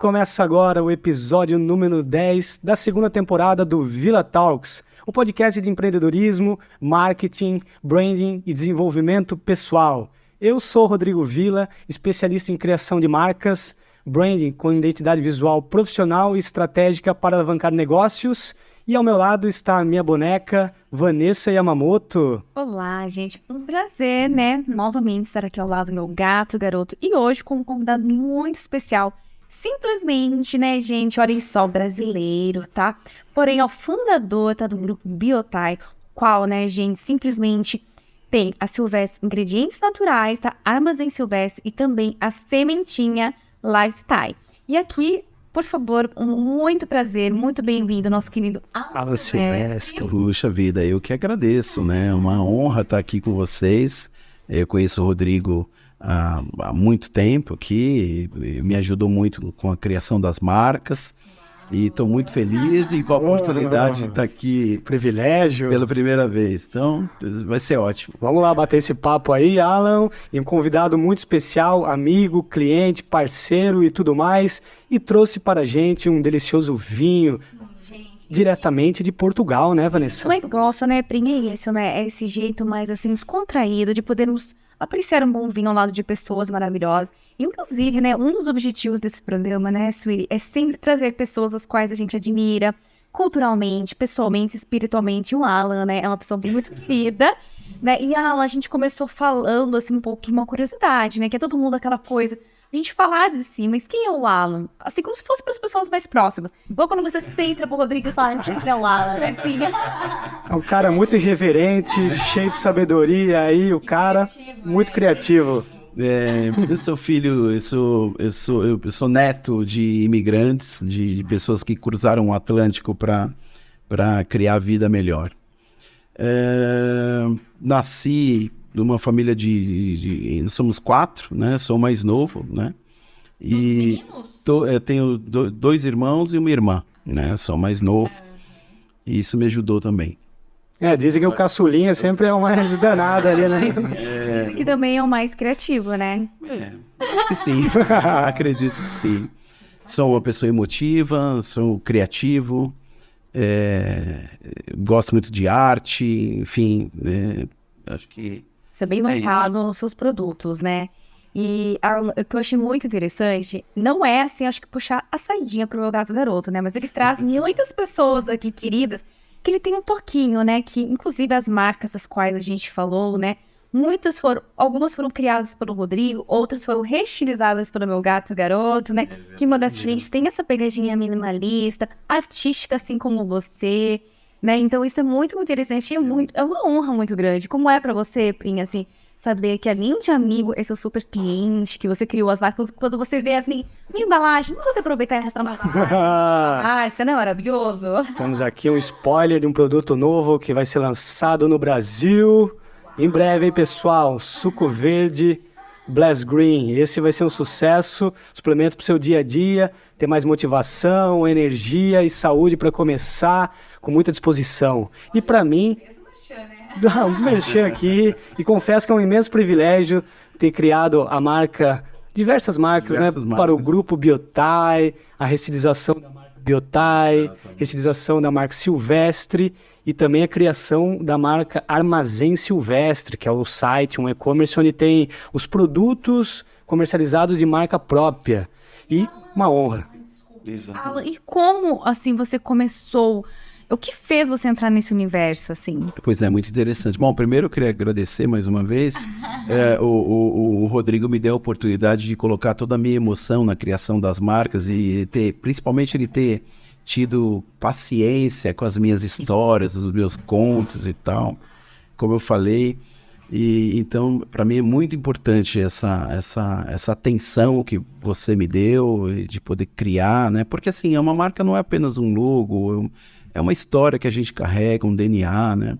Começa agora o episódio número 10 da segunda temporada do Villa Talks, um podcast de empreendedorismo, marketing, branding e desenvolvimento pessoal. Eu sou Rodrigo Villa, especialista em criação de marcas, branding com identidade visual profissional e estratégica para alavancar negócios. E ao meu lado está a minha boneca, Vanessa Yamamoto. Olá, gente. Um prazer, né? Novamente estar aqui ao lado do meu gato, garoto. E hoje com um convidado muito especial. Simplesmente, né, gente? Olha só, brasileiro, tá? Porém, é o fundador, tá, do grupo Biotai, qual, né, gente, simplesmente tem a Silvestre Ingredientes Naturais, tá? Armazém Silvestre e também a Sementinha Lifetime. E aqui, por favor, muito prazer, muito bem-vindo, nosso querido Alan Silvestre. Puxa vida, eu que agradeço, né? Uma honra estar aqui com vocês. Eu conheço o Rodrigo há muito tempo aqui, me ajudou muito com a criação das marcas e estou muito feliz e com a oportunidade de estar aqui, Privilégio. pela primeira vez. Então, vai ser ótimo. Vamos lá bater esse papo aí, Alan, e um convidado muito especial, amigo, cliente, parceiro e tudo mais, e trouxe para a gente um delicioso vinho diretamente de Portugal, né, Vanessa? Mas gosto, né, Prim? É isso, né? É esse jeito mais, assim, descontraído de podermos apreciar um bom vinho ao lado de pessoas maravilhosas. Inclusive, né, um dos objetivos desse programa, né, Sueli, é sempre trazer pessoas as quais a gente admira culturalmente, pessoalmente, espiritualmente. O Alan, né, é uma pessoa muito querida, né? E Alan, a gente começou falando, assim, um pouco de uma curiosidade, né, que é todo mundo aquela coisa... A gente falar de si, mas quem é o Alan? Assim, como se fosse para as pessoas mais próximas. Igual quando você entra pro Rodrigo e fala, quem é o Alan, né, filha? É um cara muito irreverente, cheio de sabedoria aí, o cara muito criativo. Eu sou filho, eu sou neto de imigrantes, de pessoas que cruzaram o Atlântico para criar a vida melhor. Nasci numa família somos 4, né? Sou o mais novo, né? E eu tenho 2 irmãos e uma irmã, né? Sou o mais novo. E isso me ajudou também. Dizem que o caçulinha sempre é o mais danado ali, né? Dizem que também é o mais criativo, né? Acho que sim. Acredito que sim. Sou uma pessoa emotiva, sou criativo, gosto muito de arte, enfim, acho que... Você é bem marcado nos seus produtos, né? E o que eu achei muito interessante, não é assim, acho que puxar a saidinha pro meu gato garoto, né? Mas ele traz muitas pessoas aqui queridas, que ele tem um toquinho, né? Que inclusive as marcas das quais a gente falou, né? Algumas foram criadas pelo Rodrigo, outras foram reestilizadas pelo meu gato garoto, né? Que modestamente tem essa pegadinha minimalista, artística, assim como você... Né? Então isso é muito, muito interessante e é uma honra muito grande. Como é pra você, Prim, assim, saber que além de amigo, esse é o super cliente, que você criou as marcas, quando você vê assim, minha embalagem, não vou aproveitar e restaurar uma embalagem. Isso não é maravilhoso? Temos aqui um spoiler de um produto novo que vai ser lançado no Brasil em breve, hein, pessoal? Suco verde Bless Green, esse vai ser um sucesso, suplemento para o seu dia a dia, ter mais motivação, energia e saúde para começar com muita disposição. E para mim, mexer aqui, e confesso que é um imenso privilégio ter criado a marca, diversas marcas, para o grupo Biotai, a restilização da marca Biotai, restilização da marca Silvestre e também a criação da marca Armazém Silvestre, que é o site, um e-commerce onde tem os produtos comercializados de marca própria. E uma honra. Alan, e como, assim, você começou... O que fez você entrar nesse universo, assim? Pois é, muito interessante. Bom, primeiro eu queria agradecer mais uma vez. O Rodrigo me deu a oportunidade de colocar toda a minha emoção na criação das marcas e principalmente ele ter tido paciência com as minhas histórias, os meus contos e tal, como eu falei. E então, para mim é muito importante essa atenção que você me deu de poder criar, né? Porque assim, uma marca não é apenas um logo, é uma história que a gente carrega, um DNA, né?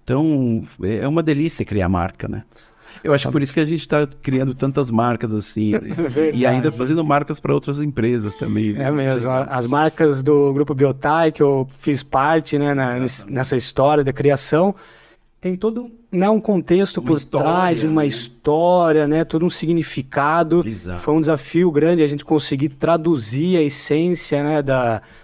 Então, é uma delícia criar marca, né? Eu acho que por isso que a gente está criando tantas marcas assim, e ainda fazendo marcas para outras empresas também. É mesmo, as marcas do Grupo Biotai, que eu fiz parte, né, nessa história da criação, tem todo, né, um contexto Uma por história, trás, uma né? história, né, todo um significado. Exato. Foi um desafio grande a gente conseguir traduzir a essência, né,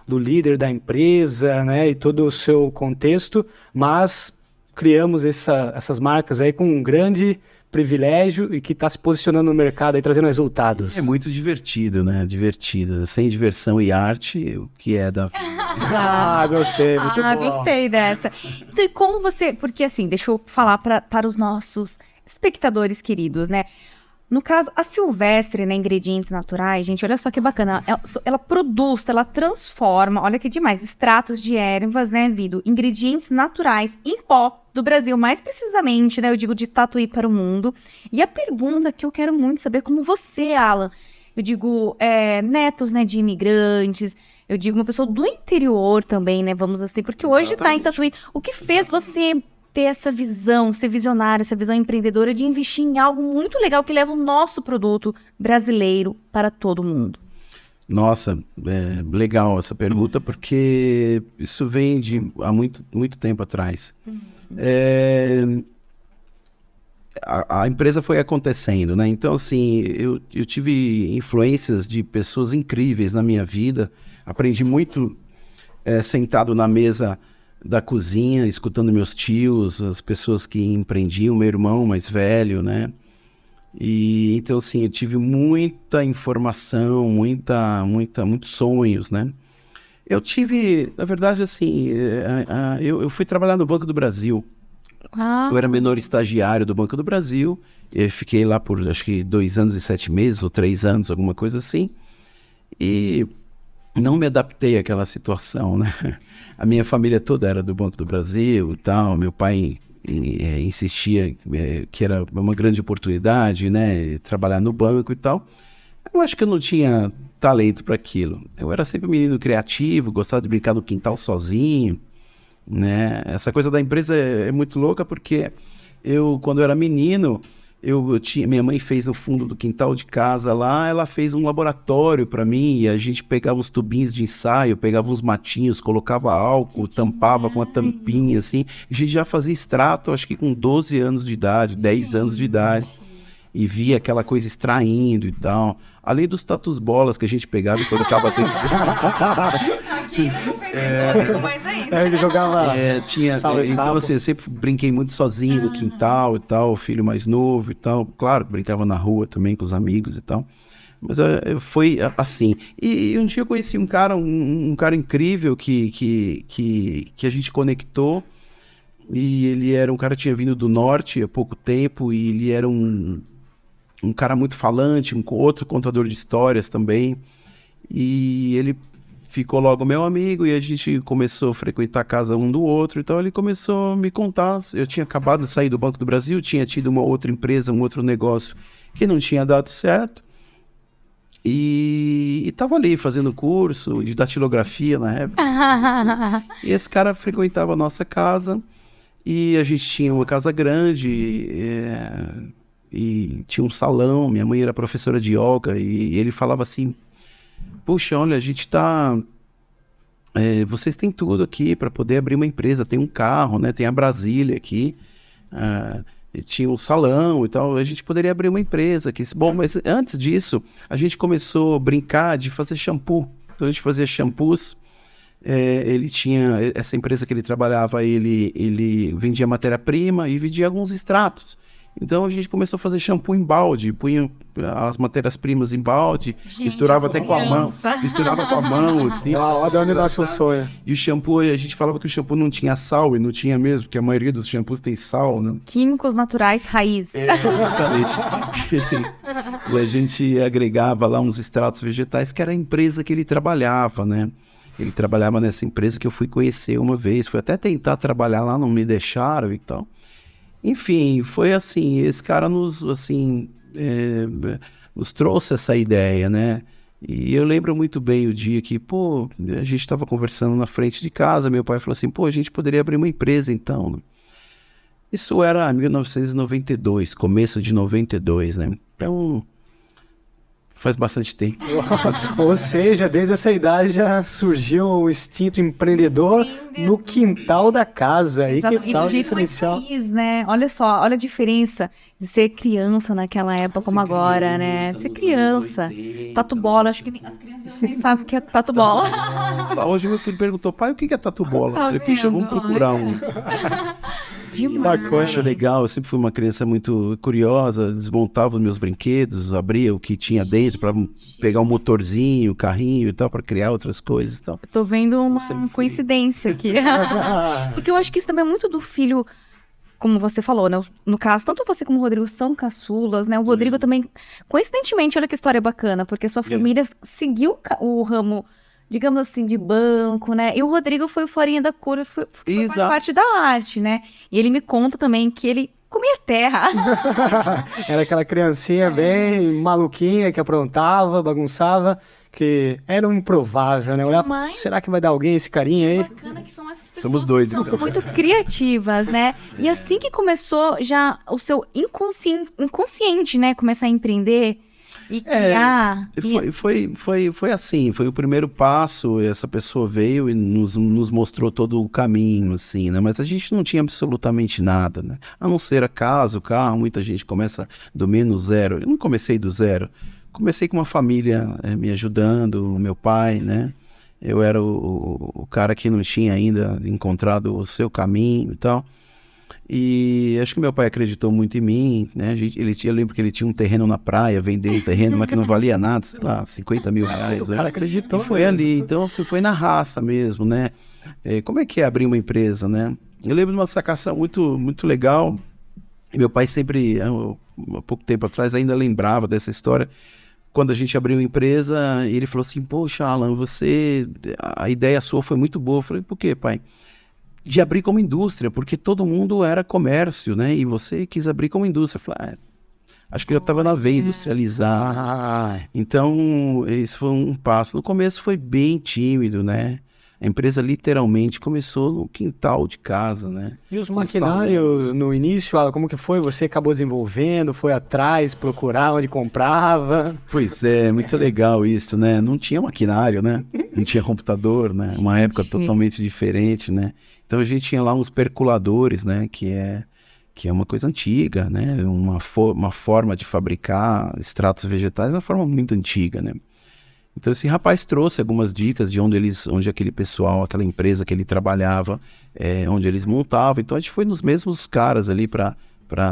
do líder da empresa, né, e todo o seu contexto, mas criamos essas marcas aí com um grande privilégio e que está se posicionando no mercado e trazendo resultados. É muito divertido, né? Divertido. Sem diversão e arte, o que é da... Ah, gostei, muito bom. Gostei dessa. Então, e como você... Porque assim, deixa eu falar para os nossos espectadores queridos, né? No caso, a Silvestre, né, Ingredientes Naturais, gente, olha só que bacana. Ela produz, ela transforma, olha que demais, extratos de ervas, né, Vido? Ingredientes naturais em pó do Brasil, mais precisamente, né, eu digo de Tatuí para o mundo. E a pergunta que eu quero muito saber, como você, Alan, eu digo, netos, né, de imigrantes, eu digo uma pessoa do interior também, né, vamos assim, porque hoje tá em Tatuí. O que fez você ter essa visão, ser visionário, essa visão empreendedora de investir em algo muito legal que leva o nosso produto brasileiro para todo mundo? Nossa, legal essa pergunta, porque isso vem de há muito, muito tempo atrás. A empresa foi acontecendo, né? Então, assim, eu tive influências de pessoas incríveis na minha vida. Aprendi muito sentado na mesa da cozinha, escutando meus tios, as pessoas que empreendiam, meu irmão mais velho, né? E então, assim, eu tive muita informação, muitos sonhos, né? Eu tive, na verdade, assim, eu fui trabalhar no Banco do Brasil. Eu era menor estagiário do Banco do Brasil, eu fiquei lá por, acho que 2 anos e 7 meses, ou 3 anos, alguma coisa assim, e não me adaptei àquela situação, né? A minha família toda era do Banco do Brasil e tal, meu pai insistia que era uma grande oportunidade, né, trabalhar no banco e tal. Eu acho que eu não tinha talento para aquilo. Eu era sempre um menino criativo, gostava de brincar no quintal sozinho, né? Essa coisa da empresa é muito louca porque quando eu era menino, minha mãe fez no fundo do quintal de casa lá, ela fez um laboratório para mim, e a gente pegava uns tubinhos de ensaio, pegava uns matinhos, colocava álcool, tampava com a tampinha, assim. A gente já fazia extrato, acho que com 12 anos de idade, 10 anos de idade, e via aquela coisa extraindo e tal. Além dos tatus bolas que a gente pegava e colocava assim. Ele jogava sal e então, sapo. assim, eu sempre brinquei muito sozinho no quintal e tal, filho mais novo e tal. Claro, brincava na rua também com os amigos e tal. Mas foi assim. E um dia eu conheci um cara incrível que a gente conectou. E ele era um cara que tinha vindo do norte há pouco tempo, e ele era um cara muito falante, outro contador de histórias também. E ele ficou logo meu amigo, e a gente começou a frequentar a casa um do outro. Então ele começou a me contar. Eu tinha acabado de sair do Banco do Brasil, tinha tido uma outra empresa, um outro negócio que não tinha dado certo. E estava ali fazendo curso de datilografia na época. E esse cara frequentava a nossa casa, e a gente tinha uma casa grande, e tinha um salão. Minha mãe era professora de yoga, e ele falava assim: puxa, olha, a gente vocês têm tudo aqui para poder abrir uma empresa, tem um carro, né? Tem a Brasília aqui, e tinha um salão e tal, a gente poderia abrir uma empresa aqui. Bom, mas antes disso, a gente começou a brincar de fazer shampoo. Então a gente fazia shampoos. Ele tinha, essa empresa que ele trabalhava, ele vendia matéria-prima e vendia alguns extratos. Então a gente começou a fazer shampoo em balde, punha as matérias-primas em balde, misturava até com a mão, assim. Olha onde nasce o sonho. E o shampoo, a gente falava que o shampoo não tinha sal, e não tinha mesmo, porque a maioria dos shampoos tem sal, né? Químicos naturais raiz. Exatamente. E a gente agregava lá uns extratos vegetais, que era a empresa que ele trabalhava, né? Ele trabalhava nessa empresa que eu fui conhecer uma vez, fui até tentar trabalhar lá, não me deixaram e tal. Enfim, foi assim, esse cara nos trouxe essa ideia, né? E eu lembro muito bem o dia que, a gente estava conversando na frente de casa, meu pai falou assim, a gente poderia abrir uma empresa então. Isso era 1992, começo de 92, né? Então, Faz bastante tempo. Ou seja, desde essa idade já surgiu o instinto empreendedor no quintal da casa. Aí Exato. que E tal do o jeito mais diferencial? feliz, né? Olha só, olha a diferença de ser criança naquela época como agora, né? Ser criança. Tatu bola, acho que as crianças nem sabem o que é tatu bola. Hoje meu filho perguntou, pai, o que é tatu bola? Eu falei, puxa, vamos vendo? procurar um. Demais. Eu acho legal, eu sempre fui uma criança muito curiosa, desmontava os meus brinquedos, abria o que tinha dentro para pegar um motorzinho, carrinho e tal, para criar outras coisas e tal. Tô vendo uma Sempre fui. coincidência aqui. Porque eu acho que isso também é muito do filho, como você falou, né? No caso, tanto você como o Rodrigo são caçulas, né? O Rodrigo também, coincidentemente, olha que história bacana, porque sua família seguiu o ramo, digamos assim, de banco, né? E o Rodrigo foi o forinha da cor, foi Exato. parte da arte, né? E ele me conta também que ele comia terra. Era aquela criancinha bem maluquinha que aprontava, bagunçava, que era um improvável, né? Olhar, Mas- será que vai dar alguém esse carinha aí? Bacana que são essas pessoas Somos doidos, que são então. muito criativas, né? E assim que começou já o seu inconsciente, né? Começar a empreender e criar. Foi assim, foi o primeiro passo, essa pessoa veio e nos mostrou todo o caminho, assim, né? Mas a gente não tinha absolutamente nada, né? A não ser a casa, o carro, muita gente começa do menos zero. Eu não comecei do zero, comecei com uma família me ajudando, o meu pai, né? Eu era o cara que não tinha ainda encontrado o seu caminho e tal. E acho que meu pai acreditou muito em mim, né? Eu lembro que ele tinha um terreno na praia, vendeu um terreno, mas que não valia nada, sei lá, 50 mil reais. O cara acreditou. E foi ali, então assim, foi na raça mesmo, né? Como é que é abrir uma empresa, né? Eu lembro de uma sacação muito, muito legal, e meu pai sempre, há pouco tempo atrás, ainda lembrava dessa história. Quando a gente abriu uma empresa, ele falou assim, poxa, Alan, a ideia sua foi muito boa. Eu falei, por quê, pai? De abrir como indústria, porque todo mundo era comércio, né? E você quis abrir como indústria. Eu falei, acho que eu estava na veia industrializar. Ah, Então, esse foi um passo. No começo foi bem tímido, né? A empresa literalmente começou no quintal de casa, né? e os Um maquinários no início, Alan, como que foi? Você acabou desenvolvendo, foi atrás, procurar onde comprava? Pois é, muito legal isso, né? Não tinha maquinário, né? Não tinha computador, né? Uma época totalmente diferente, né? Então a gente tinha lá uns percoladores, né? Que é uma coisa antiga, né? Uma forma de fabricar extratos vegetais, uma forma muito antiga, né? Então esse rapaz trouxe algumas dicas de onde aquele pessoal, aquela empresa que ele trabalhava, onde eles montavam. Então a gente foi nos mesmos caras ali para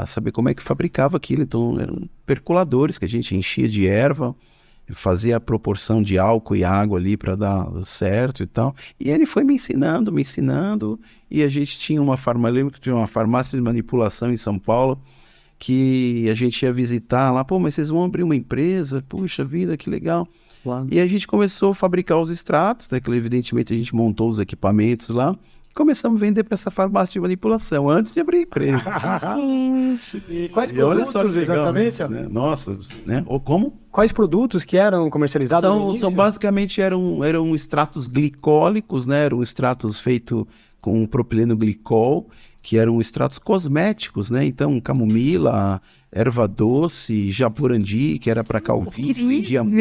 saber como é que fabricava aquilo. Então eram percoladores que a gente enchia de erva, fazia a proporção de álcool e água ali para dar certo e tal. E ele foi me ensinando, e a gente tinha lembro que tinha uma farmácia de manipulação em São Paulo, que a gente ia visitar lá, mas vocês vão abrir uma empresa? Puxa vida, que legal. E a gente começou a fabricar os extratos, né, que evidentemente a gente montou os equipamentos lá, e começamos a vender para essa farmácia de manipulação, antes de abrir a empresa. Gente, E quais E olha produtos só que legal exatamente? isso, né? Nossa, né? Ou como? Quais produtos que eram comercializados no início? Basicamente eram extratos glicólicos, né? Eram extratos feitos com propileno glicol, que eram extratos cosméticos, né? Então, camomila, erva doce, japurandi, que era para calvície, vendia muito,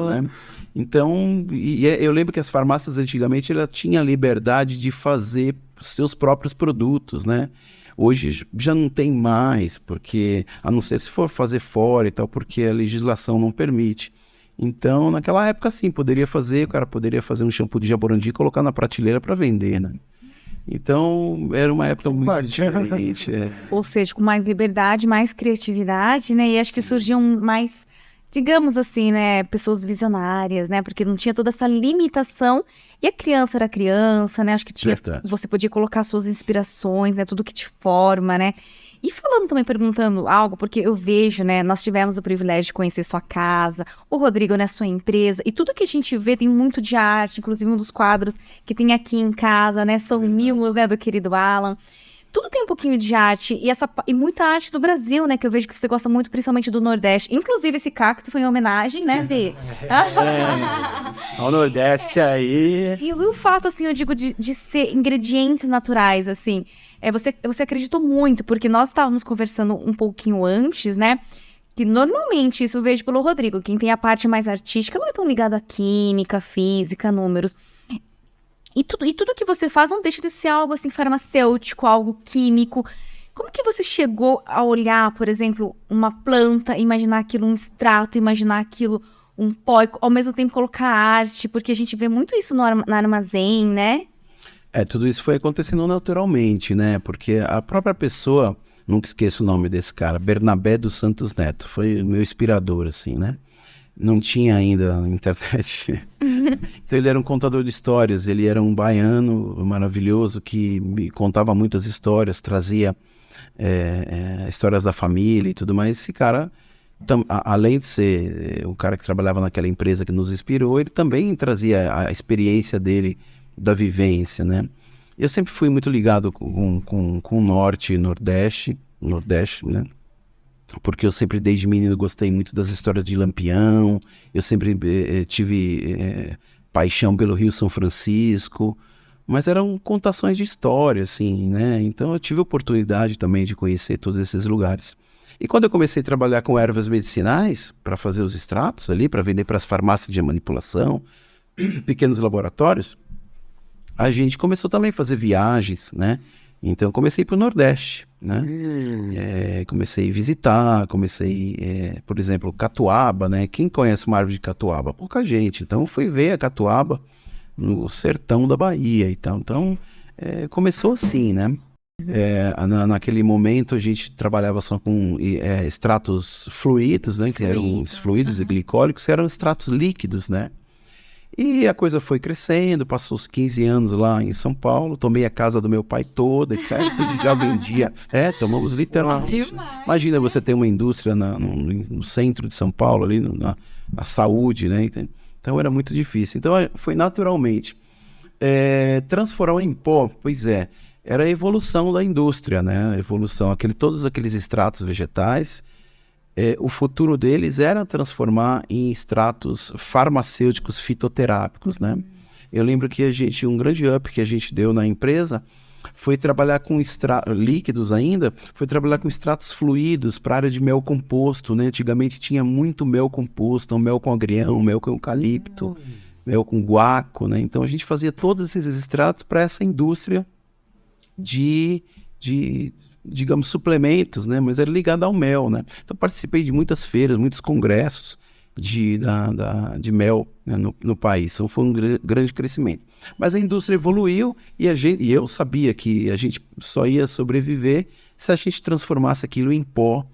né? Então, eu lembro que as farmácias antigamente ela tinha a liberdade de fazer seus próprios produtos, né? Hoje já não tem mais, porque, a não ser se for fazer fora e tal, porque a legislação não permite. Então, naquela época, sim, o cara poderia fazer um shampoo de jaborandi e colocar na prateleira para vender, né? Então, era uma época muito diferente. ou seja, com mais liberdade, mais criatividade, né? E acho que surgiam mais, digamos assim, né? Pessoas visionárias, né? Porque não tinha toda essa limitação. E a criança era criança, né? Acho que Verdade. você podia colocar suas inspirações, né? Tudo que te forma, né? E falando também, perguntando algo, porque eu vejo, né? Nós tivemos o privilégio de conhecer sua casa, o Rodrigo, né? Sua empresa. E tudo que a gente vê tem muito de arte, inclusive um dos quadros que tem aqui em casa, né? São mimos, né? Do querido Alan. Tudo tem um pouquinho de arte e muita arte do Brasil, né? Que eu vejo que você gosta muito, principalmente do Nordeste. Inclusive, esse cacto foi em homenagem, né, Vê? Ao Nordeste aí. E o fato, assim, eu digo, de ser ingredientes naturais, assim, você acreditou muito, porque nós estávamos conversando um pouquinho antes, né? Que normalmente isso eu vejo pelo Rodrigo, quem tem a parte mais artística não é tão ligado a química, física, números. E tudo que você faz não deixa de ser algo assim farmacêutico, algo químico. Como que você chegou a olhar, por exemplo, uma planta, imaginar aquilo um extrato, imaginar aquilo um pó, e ao mesmo tempo colocar arte, porque a gente vê muito isso no armazém, né? Tudo isso foi acontecendo naturalmente, né? Porque a própria pessoa, nunca esqueço o nome desse cara, Bernabé dos Santos Neto, foi o meu inspirador, assim, né? Não tinha ainda internet. Então ele era um contador de histórias, ele era um baiano maravilhoso que me contava muitas histórias, trazia histórias da família e tudo mais. Esse cara, além de ser o cara que trabalhava naquela empresa que nos inspirou, ele também trazia a experiência dele, da vivência, né? Eu sempre fui muito ligado com o norte e nordeste, né? Porque eu sempre, desde menino, gostei muito das histórias de Lampião, eu sempre tive paixão pelo Rio São Francisco, mas eram contações de história, assim, né? Então eu tive a oportunidade também de conhecer todos esses lugares. E quando eu comecei a trabalhar com ervas medicinais, para fazer os extratos ali, para vender para as farmácias de manipulação, pequenos laboratórios, a gente começou também a fazer viagens, né? Então comecei para o Nordeste, né? Comecei a visitar, por exemplo, catuaba, né? Quem conhece uma árvore de catuaba? Pouca gente. Então fui ver a catuaba no sertão da Bahia e tal. Então começou assim, né? Naquele momento a gente trabalhava só com extratos fluidos, né? Que eram os fluidos e glicólicos, que eram extratos líquidos, né? E a coisa foi crescendo, passou os 15 anos lá em São Paulo, tomei a casa do meu pai toda, etc. Já vendia. Tomamos literalmente. Imagina você ter uma indústria no centro de São Paulo, ali na saúde, né? Então era muito difícil. Então foi naturalmente. Transformar em pó, pois era a evolução da indústria, né? A evolução, todos aqueles extratos vegetais. O futuro deles era transformar em extratos farmacêuticos fitoterápicos, né? Eu lembro que um grande up que a gente deu na empresa foi trabalhar com líquidos ainda, foi trabalhar com extratos fluidos para a área de mel composto, né? Antigamente tinha muito mel composto, mel com agrião, mel com eucalipto, mel com guaco, né? Então a gente fazia todos esses extratos para essa indústria de digamos, suplementos, né? Mas era ligado ao mel, né? Então participei de muitas feiras, muitos congressos de mel, né, no país. Então foi um grande crescimento. Mas a indústria evoluiu e eu sabia que a gente só ia sobreviver se a gente transformasse aquilo em pó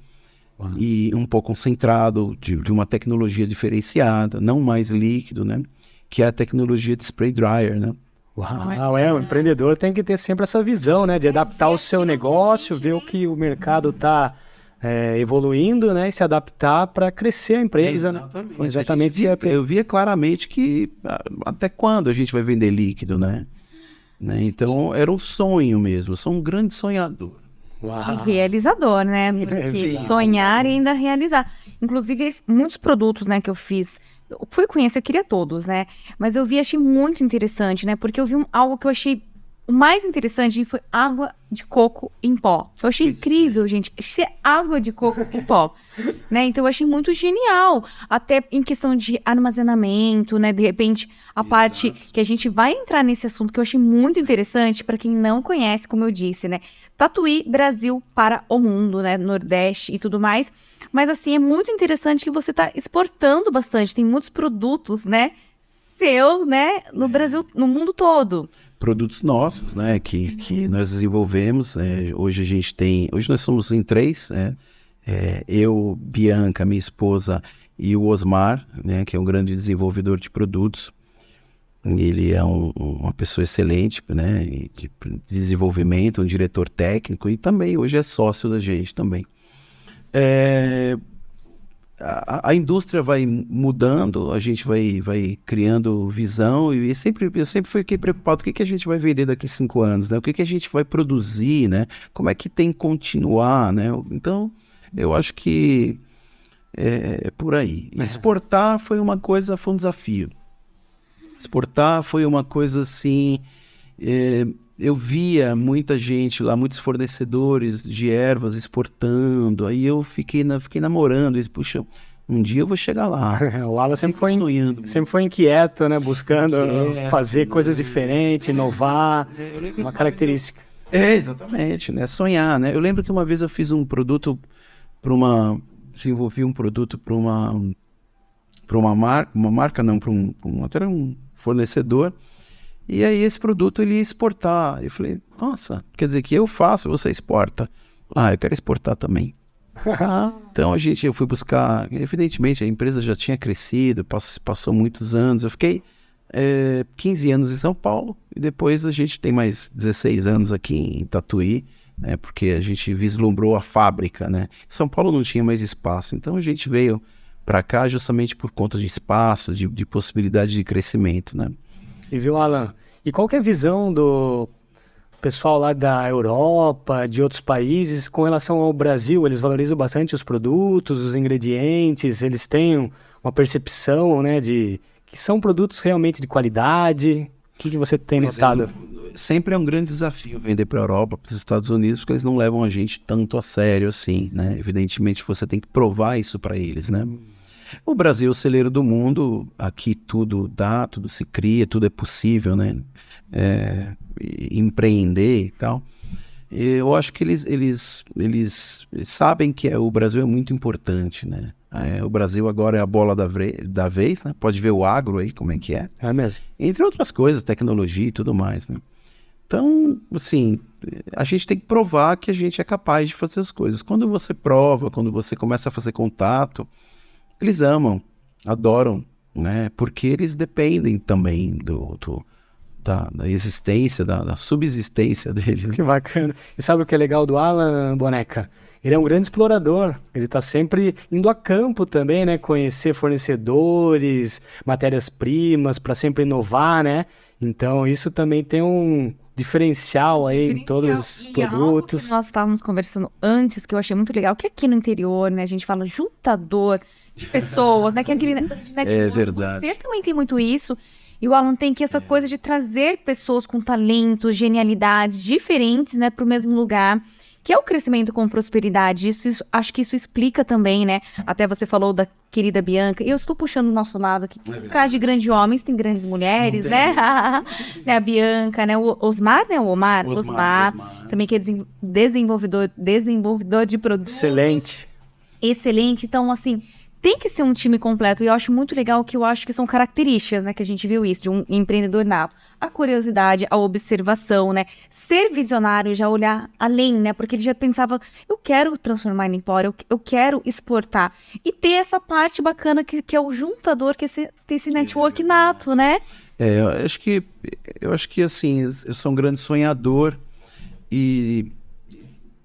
e um pó concentrado, de uma tecnologia diferenciada, não mais líquido, né? Que é a tecnologia de spray dryer, né? Uau, o empreendedor tem que ter sempre essa visão, né? De adaptar o seu negócio, ver o que o mercado está evoluindo, né? E se adaptar para crescer a empresa, exatamente. Né? Exatamente. Eu via claramente que até quando a gente vai vender líquido, né? Então era um sonho mesmo, eu sou um grande sonhador. E realizador, né? Porque sonhar e ainda realizar. Inclusive, muitos produtos, né, que eu fiz, eu fui conhecer, eu queria todos, né? Mas eu achei muito interessante, né? Porque eu vi algo que eu achei o mais interessante foi água de coco em pó. Eu achei incrível, gente. Isso é água de coco em pó, né? Então eu achei muito genial. Até em questão de armazenamento, né? De repente, a parte que a gente vai entrar nesse assunto que eu achei muito interessante, para quem não conhece, como eu disse, né? Tatuí Brasil para o mundo, né? Nordeste e tudo mais. Mas assim, é muito interessante que você está exportando bastante. Tem muitos produtos, né? Seus, né? No Brasil, no mundo todo. Produtos nossos, né? Que nós desenvolvemos. Hoje nós somos em 3, né? Eu, Bianca, minha esposa, e o Osmar, né? Que é um grande desenvolvedor de produtos. Ele é uma pessoa excelente, né? De desenvolvimento, um diretor técnico e também hoje é sócio da gente também. A indústria vai mudando, a gente vai criando visão e eu sempre fiquei preocupado, o que a gente vai vender daqui a 5 anos, né? O que a gente vai produzir, né? Como é que tem que continuar, né? Então, eu acho que é por aí. Exportar foi um desafio. Exportar foi uma coisa assim, eu via muita gente lá, muitos fornecedores de ervas exportando, aí eu fiquei namorando, e, puxa, um dia eu vou chegar lá. O Alan sempre foi, sonhando. sempre foi inquieto, né? Buscando Inquieto, fazer coisas diferentes, inovar, Eu lembro que uma vez característica. exatamente, né? Sonhar, né? Eu lembro que uma vez eu fiz um produto desenvolvi um produto para uma marca não, até era um fornecedor, e aí esse produto ele ia exportar. Eu falei, nossa, quer dizer que eu faço, você exporta. Eu quero exportar também. Então eu fui buscar, evidentemente a empresa já tinha crescido, passou muitos anos, eu fiquei 15 anos em São Paulo, e depois a gente tem mais 16 anos aqui em Tatuí, né, porque a gente vislumbrou a fábrica, né? São Paulo não tinha mais espaço, então a gente veio para cá justamente por conta de espaço, de possibilidade de crescimento, né? E viu, Alan? E qual que é a visão do pessoal lá da Europa, de outros países, com relação ao Brasil? Eles valorizam bastante os produtos, os ingredientes, eles têm uma percepção, né, de que são produtos realmente de qualidade. O que você tem notado? Sempre é um grande desafio vender para a Europa, para os Estados Unidos, porque eles não levam a gente tanto a sério assim, né? Evidentemente você tem que provar isso para eles, né? O Brasil é o celeiro do mundo, aqui tudo dá, tudo se cria, tudo é possível, né? Empreender e tal. Eu acho que eles sabem que o Brasil é muito importante, né? O Brasil agora é a bola da vez, né? Pode ver o agro aí, como é que é. É mesmo. Entre outras coisas, tecnologia e tudo mais, né? Então, assim, a gente tem que provar que a gente é capaz de fazer as coisas. Quando você prova, quando você começa a fazer contato, eles amam, adoram, né? Porque eles dependem também da existência, da subsistência deles. Que bacana. E sabe o que é legal do Alan, Boneca? Ele é um grande explorador, ele está sempre indo a campo também, né? Conhecer fornecedores, matérias-primas, para sempre inovar, né? Então isso também tem um diferencial aí em todos os produtos. Algo que nós estávamos conversando antes, que eu achei muito legal, que aqui no interior, né, a gente fala juntador de pessoas, né? Que é aquele network. É verdade. Você também tem muito isso. E o Alan tem que essa coisa de trazer pessoas com talentos, genialidades diferentes, né, para o mesmo lugar, que é o crescimento com prosperidade. Isso, acho que isso explica também, né? Até você falou da querida Bianca. E eu estou puxando o nosso lado aqui. Por trás de grandes homens, tem grandes mulheres, né? Né? A Bianca, né? O Osmar, né? O Omar. Osmar. Também que é desenvolvedor de produtos. Excelente. Excelente. Então, assim, tem que ser um time completo. E eu acho muito legal que eu acho que são características, né? Que a gente viu isso, de um empreendedor nato. A curiosidade, a observação, né? Ser visionário, já olhar além, né? Porque ele já pensava, eu quero transformar em empório, eu quero exportar. E ter essa parte bacana que é o juntador, que é ter esse network nato, né? Eu acho que assim, eu sou um grande sonhador e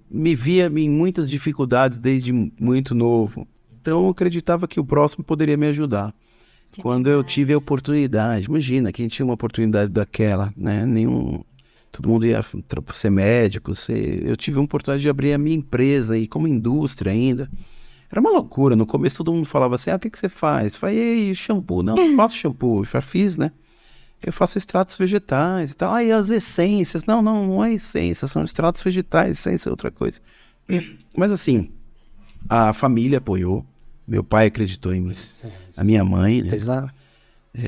me via em muitas dificuldades desde muito novo. Então eu acreditava que o próximo poderia me ajudar. Quando eu tive a oportunidade, imagina, quem tinha uma oportunidade daquela, né? Todo mundo ia ser médico, eu tive a oportunidade de abrir a minha empresa e como indústria ainda. Era uma loucura, no começo todo mundo falava assim, o que você faz? Eu falei, shampoo, não faço shampoo, eu já fiz, né? Eu faço extratos vegetais e tal, e as essências, não é essência, são extratos vegetais, essência é outra coisa. Mas assim, a família apoiou. Meu pai acreditou em mim, a minha mãe, né?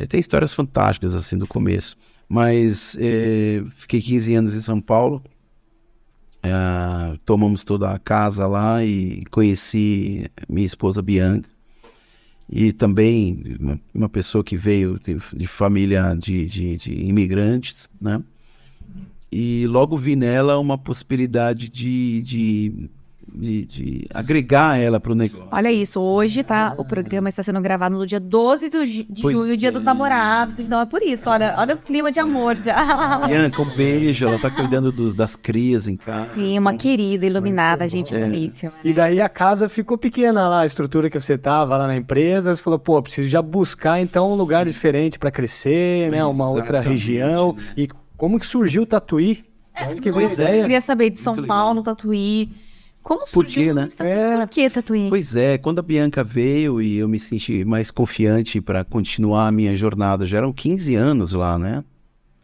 Tem histórias fantásticas assim do começo, mas fiquei 15 anos em São Paulo, tomamos toda a casa lá e conheci minha esposa Bianca, e também uma pessoa que veio de família de imigrantes, né? E logo vi nela uma possibilidade de agregar ela para o negócio. Olha isso, hoje o programa está sendo gravado no dia 12 de julho, dia dos namorados, então é por isso, olha o clima de amor já. Bianca, um beijo, ela está cuidando das crias em casa. Sim, uma querida, iluminada, gente bonita. E daí a casa ficou pequena lá, a estrutura que você estava lá na empresa, você falou, preciso já buscar então um lugar diferente para crescer, né, uma outra região. E como que surgiu o Tatuí? Que boa ideia. Eu queria saber de São Paulo, Tatuí. Como surgiu, né? Por que Tatuí? Pois é, quando a Bianca veio e eu me senti mais confiante para continuar a minha jornada, já eram 15 anos lá, né?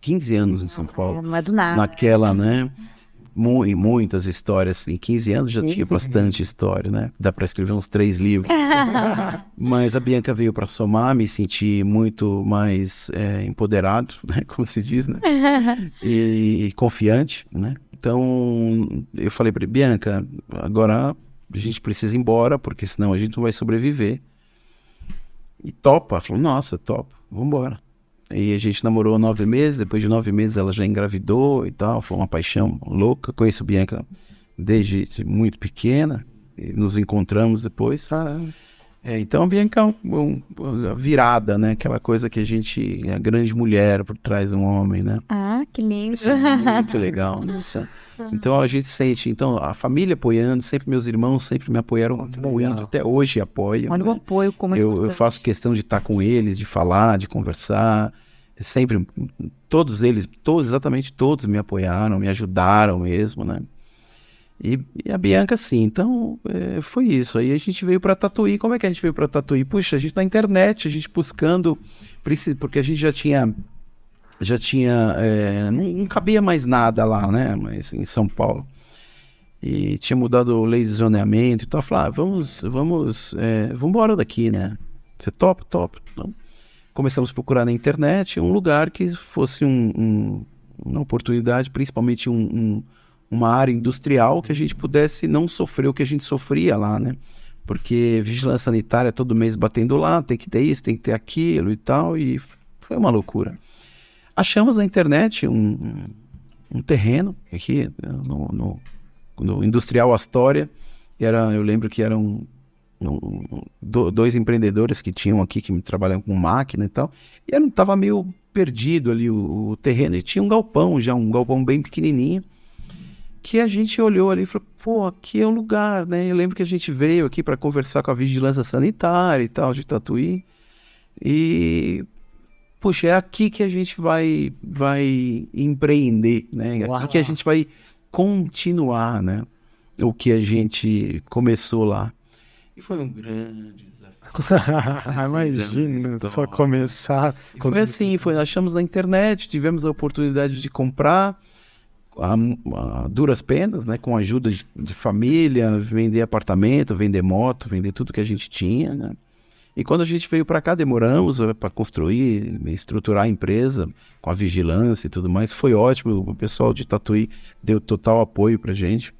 15 anos em São Paulo. Não é do nada. Naquela, né? Muitas histórias. Em 15 anos já tinha bastante história, né? Dá para escrever uns 3 livros. Mas a Bianca veio para somar, me senti muito mais empoderado, né? Como se diz, né? E confiante, né? Então, eu falei para Bianca, agora a gente precisa ir embora, porque senão a gente não vai sobreviver. E topa. Ela falou, nossa, topa, vamos embora. E a gente namorou 9 meses, depois de 9 meses ela já engravidou e tal, foi uma paixão louca. Conheço a Bianca desde muito pequena, e nos encontramos depois. Então a Bianca é uma virada, né? Aquela coisa que é a grande mulher por trás de um homem, né? Ah, que lindo. Isso é muito legal, né? Então a gente sente, então a família apoiando, sempre meus irmãos sempre me apoiaram muito, até hoje apoiam. Olha né? o apoio, como é Eu importante. faço questão de estar com eles, de falar, de conversar. Sempre, todos eles, exatamente todos me apoiaram, me ajudaram mesmo, né? E a Bianca, sim. Então, foi isso. Aí a gente veio para Tatuí. Como é que a gente veio para Tatuí? Puxa, a gente na internet, a gente buscando, porque a gente já tinha não cabia mais nada lá, né? Mas em São Paulo. E tinha mudado lei de zoneamento e tal. Falei, vamos embora daqui, né? Você topa? Topa. Então, começamos a procurar na internet um lugar que fosse uma oportunidade, principalmente uma área industrial que a gente pudesse não sofrer o que a gente sofria lá, né? Porque vigilância sanitária todo mês batendo lá, tem que ter isso, tem que ter aquilo e tal, e foi uma loucura. Achamos na internet um terreno aqui no Industrial Astoria, eu lembro que eram 2 empreendedores que tinham aqui, que trabalham com máquina e tal, e estava meio perdido ali o terreno, e tinha um galpão bem pequenininho, que a gente olhou ali e falou, pô, aqui é o lugar, né? Eu lembro que a gente veio aqui para conversar com a vigilância sanitária e tal, de Tatuí, e puxa, é aqui que a gente vai empreender, né? É aqui que a gente vai continuar, né? O que a gente começou lá. E foi um grande desafio. Imagina, só começar. Foi assim, achamos na internet, tivemos a oportunidade de comprar a duras penas, né? Com a ajuda de família, vender apartamento, vender moto, vender tudo que a gente tinha, né? E quando a gente veio para cá, demoramos para construir, estruturar a empresa com a vigilância e tudo mais. Foi ótimo, o pessoal de Tatuí deu total apoio para a gente,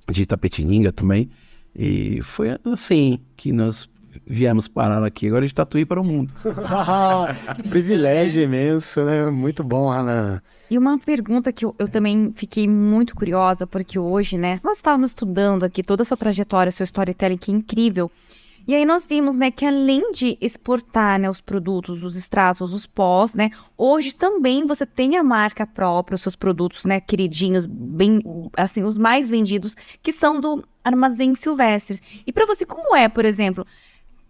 de Itapetininga também. E foi assim que nós viemos parar aqui, agora de Tatuí para o mundo. Que privilégio imenso, né? Muito bom, Ana. E uma pergunta que eu também fiquei muito curiosa, porque hoje, né, nós estávamos estudando aqui toda a sua trajetória, seu storytelling, que é incrível. E aí nós vimos, né, que além de exportar, né, os produtos, os extratos, os pós, né, hoje também você tem a marca própria, os seus produtos, né, queridinhos, bem, assim, os mais vendidos, que são do Armazém Silvestres. E para você, como é, por exemplo,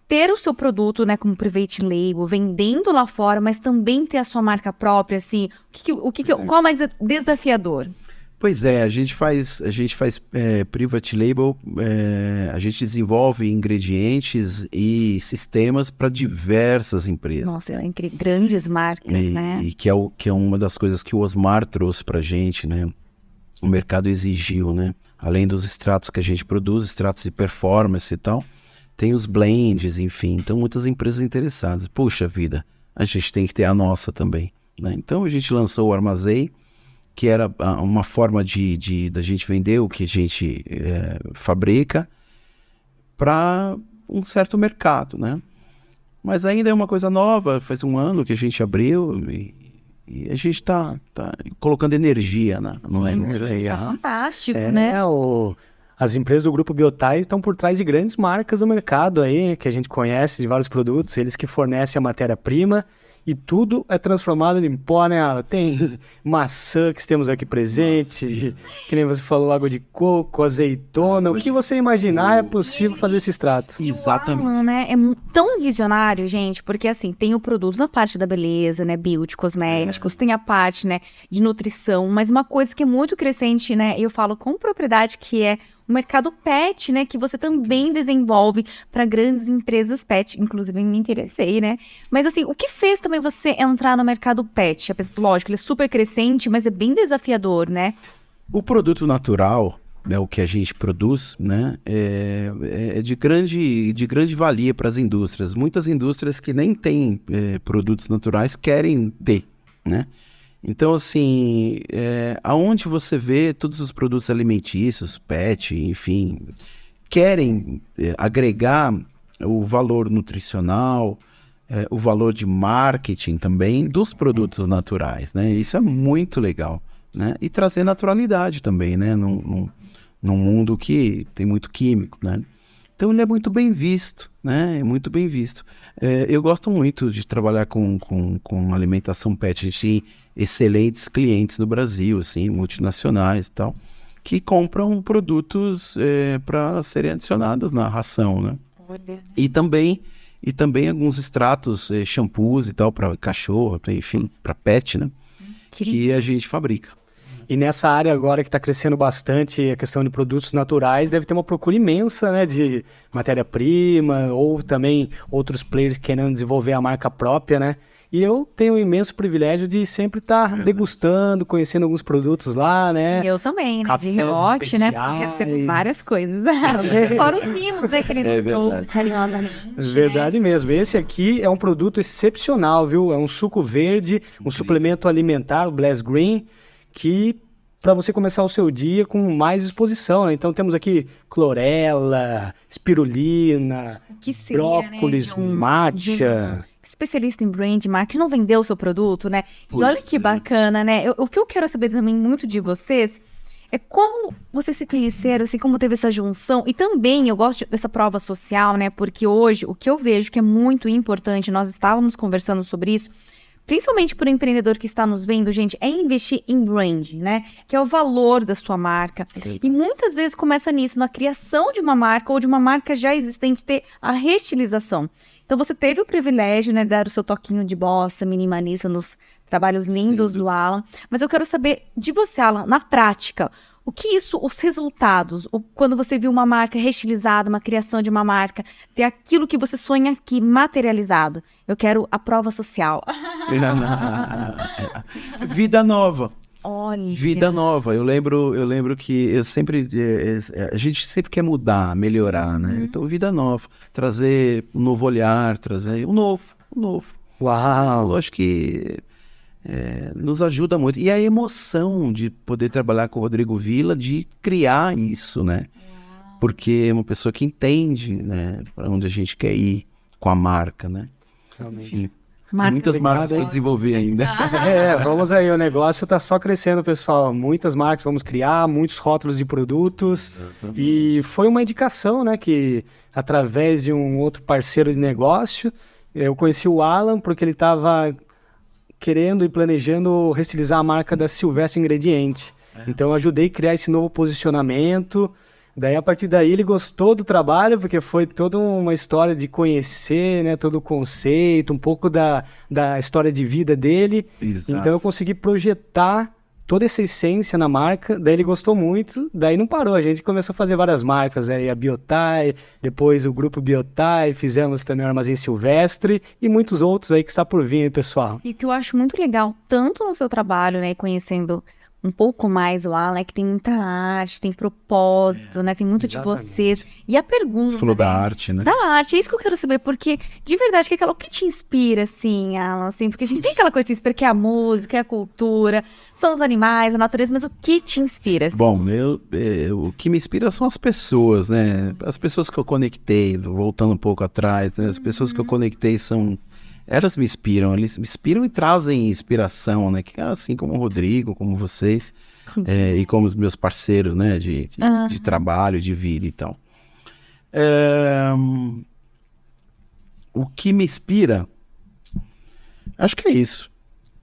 ter o seu produto, né, como private label, vendendo lá fora, mas também ter a sua marca própria, assim, qual é mais desafiador? Pois é, a gente faz private label, a gente desenvolve ingredientes e sistemas para diversas empresas. Nossa, grandes marcas, né? E que é uma das coisas que o Osmar trouxe para a gente, né? O mercado exigiu, né? Além dos extratos que a gente produz, extratos de performance e tal, tem os blends, enfim. Então, muitas empresas interessadas. Puxa vida, a gente tem que ter a nossa também, né? Então, a gente lançou o Armazém, que era uma forma da gente vender o que a gente fabrica para um certo mercado, né? Mas ainda é uma coisa nova, faz 1 ano que a gente abriu e a gente está colocando energia, né? Não é? Fantástico, né? As empresas do Grupo Biotais estão por trás de grandes marcas do mercado aí, que a gente conhece de vários produtos, eles que fornecem a matéria-prima. E tudo é transformado em pó, né? Tem maçã que temos aqui presente, que nem você falou, água de coco, azeitona. O que você imaginar é possível fazer esse extrato. Exatamente. O Alan, né, é tão visionário, gente, porque assim, tem o produto na parte da beleza, né, beauty, cosméticos, tem a parte, né, de nutrição, mas uma coisa que é muito crescente, né, eu falo com propriedade, que é o mercado pet, né, que você também desenvolve para grandes empresas pet, inclusive me interessei, né, mas assim, o que fez também também você entrar no mercado pet? Lógico, ele é super crescente, mas é bem desafiador, né? O produto natural, né, o que a gente produz, né, é de grande valia para as indústrias. Muitas indústrias que nem têm produtos naturais querem ter, né? Então, assim, aonde você vê todos os produtos alimentícios, pet, enfim, querem agregar o valor nutricional, o valor de marketing também dos produtos naturais, né? Isso é muito legal, né? E trazer naturalidade também, né? Num mundo que tem muito químico, né? Então ele é muito bem visto, né? É muito bem visto. Eu gosto muito de trabalhar com alimentação pet. A gente tem excelentes clientes no Brasil, assim, multinacionais e tal, que compram produtos para serem adicionados na ração, né? E também alguns extratos, shampoos e tal, para cachorro, enfim, para pet, né? Que a gente fabrica. E nessa área agora que está crescendo bastante a questão de produtos naturais, deve ter uma procura imensa, né, de matéria-prima, ou também outros players querendo desenvolver a marca própria, né? E eu tenho o imenso privilégio de sempre estar degustando, conhecendo alguns produtos lá, né? Eu também, né? De Cafés relote, né? Porque especiais. recebo várias coisas. Fora os mimos, né? Que ele nos trouxe carinhosamente. Verdade mesmo. Esse aqui é um produto excepcional, viu? É um suco verde, um suplemento alimentar, o Bless Green, que para você começar o seu dia com mais exposição, né? Então temos aqui clorela, espirulina, Que seria, brócolis, né, matcha. Especialista em brand marketing, não vendeu o seu produto, né? E olha que bacana, né? O que eu quero saber também muito de vocês é como vocês se conheceram, assim, como teve essa junção. E também eu gosto dessa prova social, né? Porque hoje o que eu vejo que é muito importante, nós estávamos conversando sobre isso, principalmente para o empreendedor que está nos vendo, gente, é investir em brand, né? Que é o valor da sua marca. E muitas vezes começa nisso, na criação de uma marca ou de uma marca já existente, ter a reestilização. Então você teve o privilégio, né, de dar o seu toquinho de bossa minimalista nos trabalhos lindos do Alan. Mas eu quero saber de você, Alan, na prática, o que isso, os resultados, quando você viu uma marca reestilizada, uma criação de uma marca, ter aquilo que você sonha aqui materializado. Eu quero a prova social. Vida nova. Olha. Vida nova. Eu lembro que a gente sempre quer mudar, melhorar, né? Então, vida nova. Trazer um novo olhar, trazer um novo. Uau! Eu acho que nos ajuda muito. E a emoção de poder trabalhar com o Rodrigo Villa, de criar isso, né? Porque é uma pessoa que entende, né, para onde a gente quer ir com a marca, né? Realmente. Enfim, Marca. muitas marcas Obrigado, para desenvolver ainda. Vamos aí, o negócio está só crescendo, pessoal. Muitas marcas vamos criar, muitos rótulos de produtos. Exatamente. E foi uma indicação, né, que através de um outro parceiro de negócio, eu conheci o Alan porque ele estava querendo e planejando restilizar a marca da Silvestre Ingrediente. Então eu ajudei a criar esse novo posicionamento. Daí, a partir daí, ele gostou do trabalho, porque foi toda uma história de conhecer, né, todo o conceito, um pouco da história de vida dele. Exato. Então, eu consegui projetar toda essa essência na marca, daí ele gostou muito, daí não parou, a gente começou a fazer várias marcas, aí a Biotai, depois o grupo Biotai, fizemos também o Armazém Silvestre e muitos outros aí que está por vir, hein, pessoal. E o que eu acho muito legal, tanto no seu trabalho, né, conhecendo um pouco mais o Alan, é que tem muita arte, tem propósito, né? Tem muito Exatamente. de vocês. E a pergunta, Você falou né? da arte, né? Da arte, é isso que eu quero saber, porque de verdade, o que te inspira, assim, Alan, assim, porque a gente tem aquela coisa que te inspira, que é a música, é a cultura, são os animais, a natureza, mas o que te inspira, assim? Bom, o que me inspira são as pessoas, né? As pessoas que eu conectei, voltando um pouco atrás, né? As pessoas que eu conectei elas me inspiram, eles me inspiram e trazem inspiração, né? Que é assim como o Rodrigo, como vocês, e como os meus parceiros, né? De trabalho, de vida e tal. O que me inspira, acho que é isso.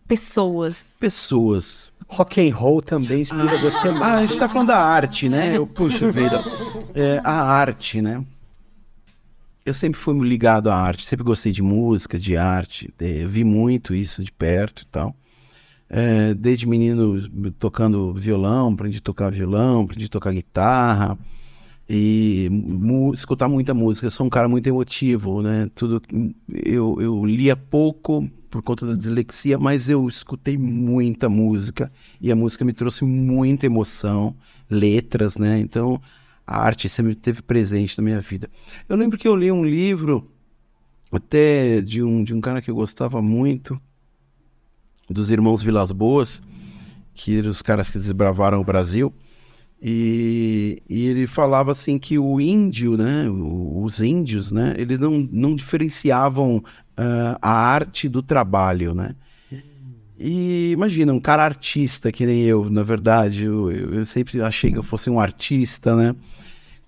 Pessoas. Rock and roll também inspira você muito. A gente tá falando da arte, né? Puxa vida. A arte, né? Eu sempre fui ligado à arte, sempre gostei de música, de arte, vi muito isso de perto e tal. Desde menino tocando violão, aprendi a tocar violão, aprendi a tocar guitarra. e escutar muita música. Eu sou um cara muito emotivo, né? Eu lia pouco por conta da dislexia, mas eu escutei muita música e a música me trouxe muita emoção, letras, né? Então a arte sempre esteve presente na minha vida. Eu lembro que eu li um livro até de um cara que eu gostava muito, dos irmãos Vilas Boas, que eram os caras que desbravaram o Brasil. E ele falava assim que o índio, né, os índios, né, eles não diferenciavam a arte do trabalho, né? E imagina, um cara artista que nem eu, na verdade, eu sempre achei que eu fosse um artista, né?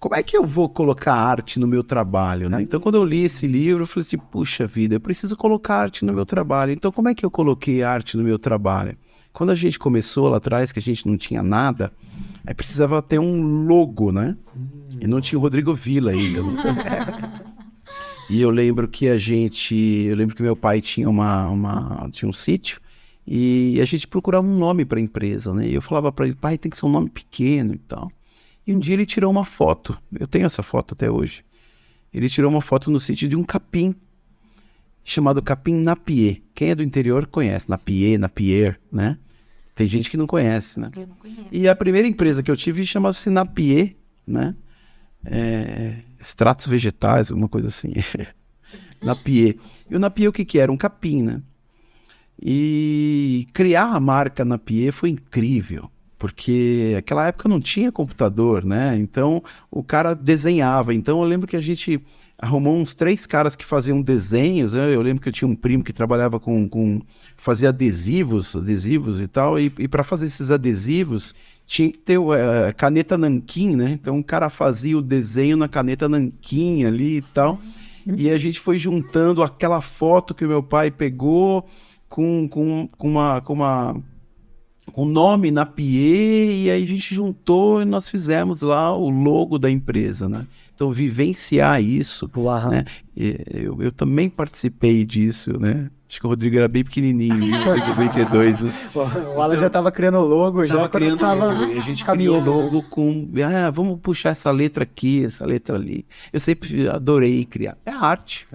Como é que eu vou colocar arte no meu trabalho, né? Então, quando eu li esse livro, eu falei assim, puxa vida, eu preciso colocar arte no meu trabalho. Então, como é que eu coloquei arte no meu trabalho? Quando a gente começou lá atrás, que a gente não tinha nada, aí precisava ter um logo, né? E não tinha o Rodrigo Villa ainda. E eu lembro que meu pai tinha tinha um sítio e a gente procurava um nome para a empresa, né? E eu falava para ele, pai, tem que ser um nome pequeno e tal. E um dia ele tirou uma foto, eu tenho essa foto até hoje. Ele tirou uma foto no sítio de um capim, chamado capim Napier. Quem é do interior conhece, Napier, né? Tem gente que não conhece, né? Eu não conheço. E a primeira empresa que eu tive chamava-se Napier, né? Extratos vegetais, alguma coisa assim. Napier. E o Napier o que era? Um capim, né? E criar a marca Napier foi incrível, porque naquela época não tinha computador, né? Então o cara desenhava. Então eu lembro que a gente arrumou uns 3 caras que faziam desenhos, né? Eu lembro que eu tinha um primo que trabalhava fazia adesivos e tal, e para fazer esses adesivos tinha que ter caneta nanquim, né? Então o cara fazia o desenho na caneta nanquim ali e tal, e a gente foi juntando aquela foto que o meu pai pegou com o nome Napier, e aí a gente juntou e nós fizemos lá o logo da empresa, né? Então, vivenciar isso, né? Eu também participei disso, né? Acho que o Rodrigo era bem pequenininho, em 1992. Né? O Alan já estava criando o logo, a gente criou o logo com, vamos puxar essa letra aqui, essa letra ali. Eu sempre adorei criar. É arte.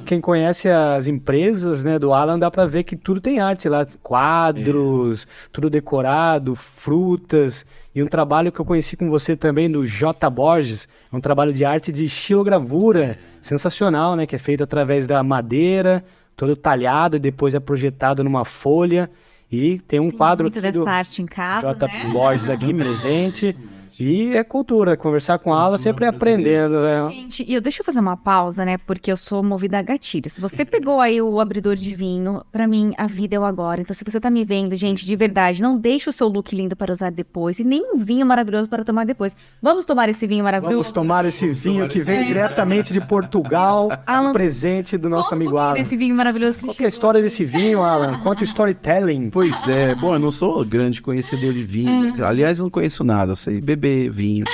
Quem conhece as empresas, né, do Alan, dá para ver que tudo tem arte lá, quadros, tudo decorado, frutas. E um trabalho que eu conheci com você também, do J. Borges, um trabalho de arte de xilogravura, sensacional, né, que é feito através da madeira, todo talhado e depois é projetado numa folha. E tem um quadro muito aqui dessa do arte em casa, J. né? Borges aqui presente. E é cultura, conversar com ela sempre aprendendo, né? Gente, deixa eu fazer uma pausa, né? Porque eu sou movida a gatilho. Se você pegou aí o abridor de vinho, pra mim, a vida é o agora. Então, se você tá me vendo, gente, de verdade, não deixe o seu look lindo para usar depois e nem um vinho maravilhoso para tomar depois. Vamos tomar esse vinho maravilhoso? Vamos tomar esse vinho que vem diretamente de Portugal, Alan, presente do nosso amigo Alan. Desse vinho maravilhoso que Qual que é a história desse vinho, Alan? Conta o storytelling. Pois é, bom, eu não sou grande conhecedor de vinho. Aliás, eu não conheço nada, eu sei beber vinho.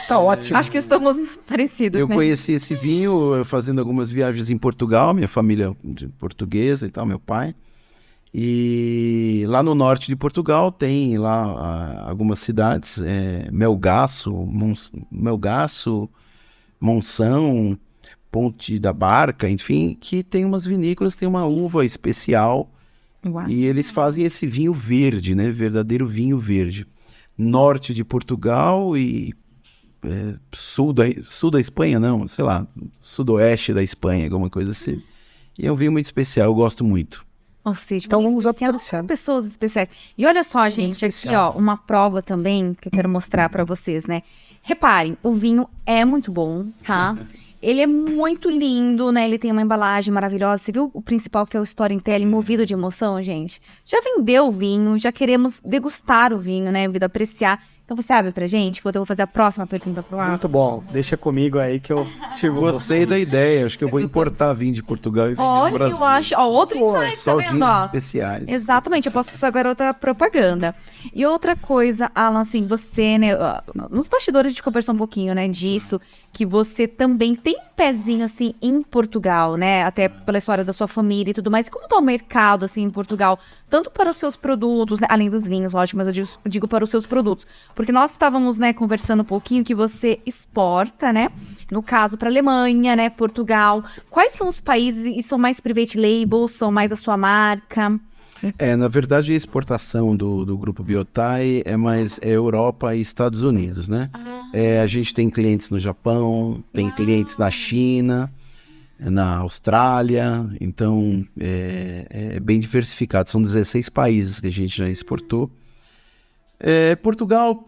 Tá ótimo. Acho que estamos parecidos, Eu né? conheci esse vinho fazendo algumas viagens em Portugal, minha família portuguesa e tal, meu pai. E lá no norte de Portugal tem lá algumas cidades, Melgaço, Monção, Ponte da Barca, enfim, que tem umas vinícolas, tem uma uva especial. Uau. E eles fazem esse vinho verde, né? Verdadeiro vinho verde. Norte de Portugal e sul da Espanha, não, sei lá, sudoeste da Espanha, alguma coisa assim. E é um vinho muito especial, eu gosto muito. Ou seja, Então muito vamos especial, apreciar. pessoas especiais. E olha só, gente, aqui ó, uma prova também que eu quero mostrar pra vocês, né? Reparem, o vinho é muito bom, tá? Ele é muito lindo, né? Ele tem uma embalagem maravilhosa. Você viu o principal, que é o storytelling, movido de emoção, gente? Já vendeu o vinho, já queremos degustar o vinho, né? Vida apreciar. Então você abre pra gente, enquanto eu vou fazer a próxima pergunta pro Alan. Muito bom. Deixa comigo aí que eu sirvo Gostei da ideia, acho que eu vou importar vinho de Portugal e vender no Olha, Brasil. eu acho. Ó, outro insight, tá Só vendo? vinhos Ó? especiais. Exatamente, eu posso ser a garota propaganda. E outra coisa, Alan, assim, você, né, nos bastidores a gente conversou um pouquinho, né, disso, que você também tem um pezinho, assim, em Portugal, né, até pela história da sua família e tudo mais. Como tá o mercado, assim, em Portugal, tanto para os seus produtos, né, além dos vinhos, lógico, mas eu digo para os seus produtos. Porque nós estávamos, né, conversando um pouquinho que você exporta, né? No caso, para Alemanha, né, Portugal. Quais são os países e são mais private labels, são mais a sua marca? Na verdade, a exportação do Grupo Biotai é mais Europa e Estados Unidos, né? A gente tem clientes no Japão, tem clientes na China, na Austrália, então é bem diversificado. São 16 países que a gente já exportou. Portugal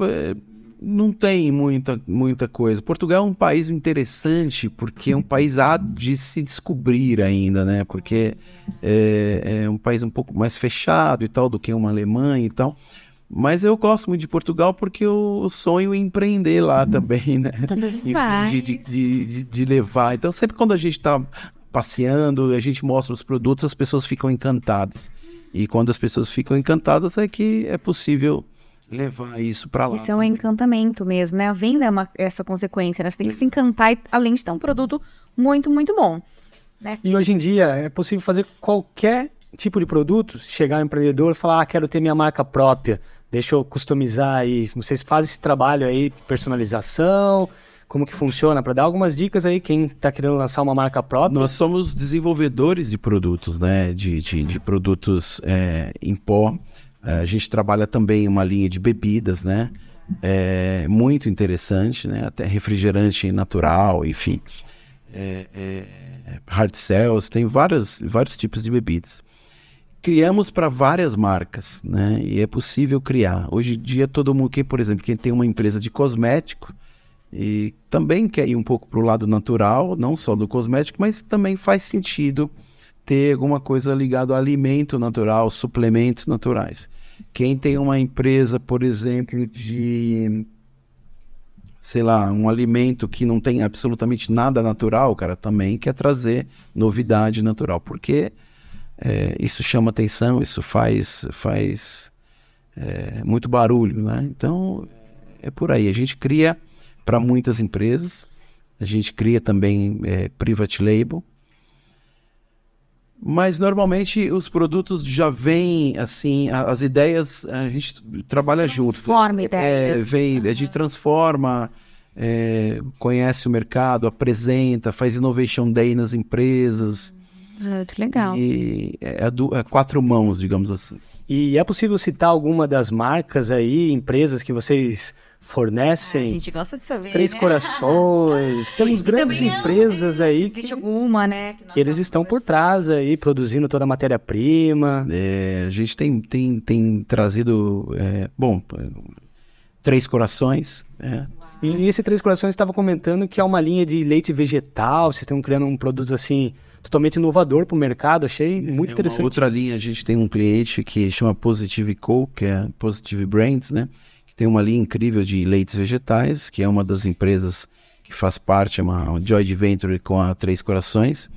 não tem muita coisa. Portugal é um país interessante porque é um país há de se descobrir ainda, né? Porque é um país um pouco mais fechado e tal do que uma Alemanha e tal. Mas eu gosto muito de Portugal porque eu sonho em empreender lá também, né? Enfim, de levar. Então, sempre quando a gente está passeando, a gente mostra os produtos, as pessoas ficam encantadas. E quando as pessoas ficam encantadas é que é possível levar isso para lá. Isso é um encantamento mesmo, né? A venda é essa consequência, né? Você tem que se encantar, além de ter um produto muito, muito bom, né? E hoje em dia é possível fazer qualquer tipo de produto, chegar um empreendedor e falar, quero ter minha marca própria, deixa eu customizar aí. Vocês fazem esse trabalho aí, personalização, como que funciona? Para dar algumas dicas aí, quem está querendo lançar uma marca própria. Nós somos desenvolvedores de produtos, né? De produtos em pó. A gente trabalha também uma linha de bebidas, né? Muito interessante, né? Até refrigerante natural, enfim. Hard sells, tem vários tipos de bebidas. Criamos para várias marcas, né? E é possível criar. Hoje em dia todo mundo, por exemplo, quem tem uma empresa de cosmético e também quer ir um pouco para o lado natural, não só do cosmético, mas também faz sentido ter alguma coisa ligada ao alimento natural, suplementos naturais. Quem tem uma empresa, por exemplo, de, sei lá, um alimento que não tem absolutamente nada natural, cara, também quer trazer novidade natural, porque isso chama atenção, isso faz muito barulho, né? Então, é por aí. A gente cria para muitas empresas, a gente cria também private label, mas normalmente os produtos já vêm assim, as ideias a gente trabalha junto. Transforma ideias. A gente transforma, conhece o mercado, apresenta, faz Innovation Day nas empresas. Muito legal. E quatro mãos, digamos assim. E é possível citar alguma das marcas aí, empresas que vocês fornecem? A gente gosta de saber, Três né? Corações, temos grandes empresas aí Existe alguma, né? que eles estão por trás aí, produzindo toda a matéria-prima. A gente tem trazido, Três Corações. E esse Três Corações estava comentando que é uma linha de leite vegetal, vocês estão criando um produto assim totalmente inovador para o mercado, achei muito interessante. Outra linha, a gente tem um cliente que chama Positive Co, que é Positive Brands, né? Que tem uma linha incrível de leites vegetais, que é uma das empresas que faz parte, é uma joint venture com a Três Corações,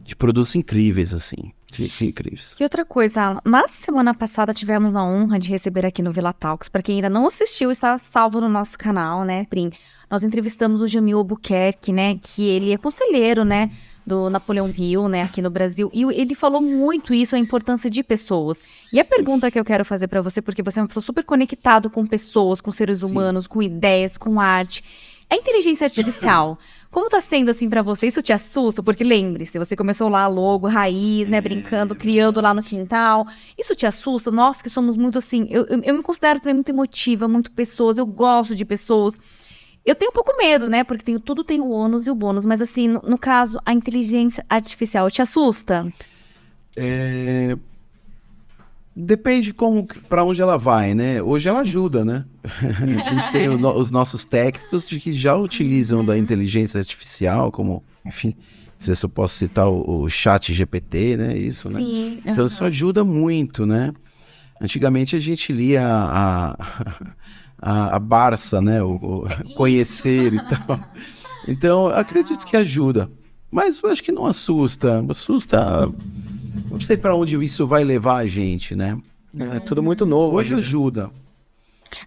de produtos incríveis, assim. Incríveis. E outra coisa, na semana passada tivemos a honra de receber aqui no Villa Talks, para quem ainda não assistiu, está salvo no nosso canal, né, Prim? Nós entrevistamos o Jamil Albuquerque, né, que ele é conselheiro, né, do Napoleão Hill, né, aqui no Brasil, e ele falou muito isso, a importância de pessoas. E a pergunta que eu quero fazer para você, porque você é uma pessoa super conectada com pessoas, com seres humanos, com ideias, com arte, a inteligência artificial, como tá sendo assim pra você? Isso te assusta? Porque lembre-se, você começou lá logo, raiz, né, brincando, criando lá no quintal. Isso te assusta? Nós que somos muito assim, eu me considero também muito emotiva, muito pessoas, eu gosto de pessoas. Eu tenho um pouco medo, né, porque tudo tem o ônus e o bônus, mas assim, no caso, a inteligência artificial te assusta? Depende para onde ela vai, né? Hoje ela ajuda, né? A gente tem os nossos técnicos que já utilizam da inteligência artificial, como, enfim, se eu posso citar o chat GPT, né? Isso, né? Sim. Então isso ajuda muito, né? Antigamente a gente lia a Barça, né? O Conhecer e tal. Então acredito que ajuda, mas eu acho que não assusta. Não sei para onde isso vai levar a gente, né? É tudo muito novo. Hoje ajuda.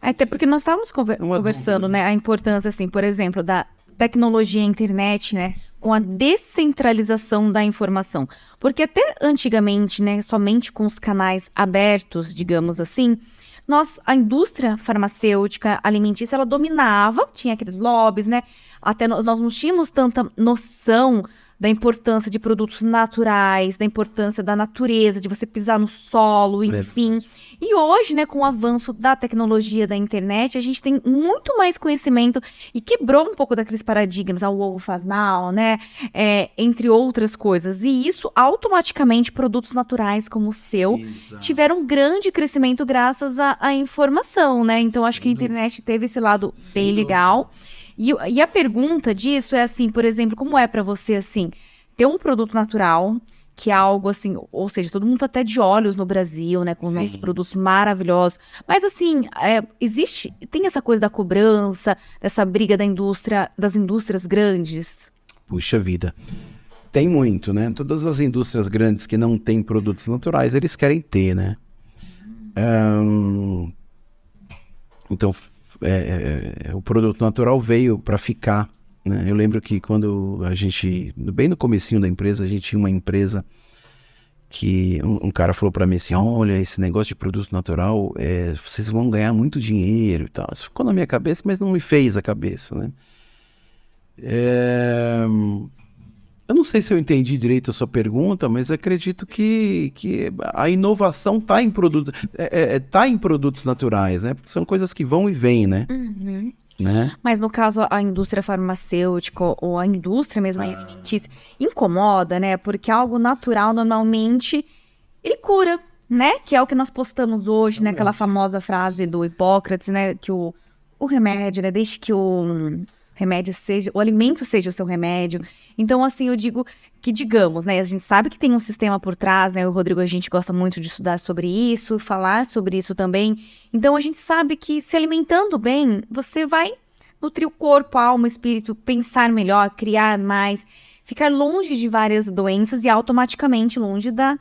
Até porque nós estávamos conversando, né, a importância, assim, por exemplo, da tecnologia internet, né, com a descentralização da informação. Porque até antigamente, né, somente com os canais abertos, digamos assim, a indústria farmacêutica alimentícia, ela dominava, tinha aqueles lobbies, né? Até nós não tínhamos tanta noção da importância de produtos naturais, da importância da natureza, de você pisar no solo, enfim. E hoje, né, com o avanço da tecnologia, da internet, a gente tem muito mais conhecimento e quebrou um pouco daqueles paradigmas, o ovo faz mal, né, entre outras coisas. E isso, automaticamente, produtos naturais como o seu tiveram um grande crescimento graças à informação, né? Então, acho que a internet teve esse lado bem legal. E a pergunta disso é assim, por exemplo, como é para você, assim, ter um produto natural, que é algo assim, ou seja, todo mundo tá até de olhos no Brasil, né, com os nossos produtos maravilhosos, mas assim, tem essa coisa da cobrança, dessa briga das indústrias grandes? Puxa vida. Tem muito, né? Todas as indústrias grandes que não têm produtos naturais, eles querem ter, né? Então, o produto natural veio para ficar, né? Eu lembro que quando a gente, bem no comecinho da empresa, a gente tinha uma empresa que um cara falou para mim assim, olha, esse negócio de produto natural, vocês vão ganhar muito dinheiro e tal. Isso ficou na minha cabeça, mas não me fez a cabeça, né? Eu não sei se eu entendi direito a sua pergunta, mas acredito que a inovação está em produtos naturais, né? Porque são coisas que vão e vêm, né? Uhum. Né? Mas no caso, a indústria farmacêutica ou a indústria mesmo alimentícia incomoda, né? Porque algo natural, normalmente, ele cura, né? Que é o que nós postamos hoje, né? Aquela famosa frase do Hipócrates, né? Que o remédio, né? Desde que o alimento seja o seu remédio. Então, assim, eu digo que, digamos, né, a gente sabe que tem um sistema por trás, né, o Rodrigo, a gente gosta muito de estudar sobre isso, falar sobre isso também. Então, a gente sabe que se alimentando bem, você vai nutrir o corpo, a alma, o espírito, pensar melhor, criar mais, ficar longe de várias doenças e automaticamente longe da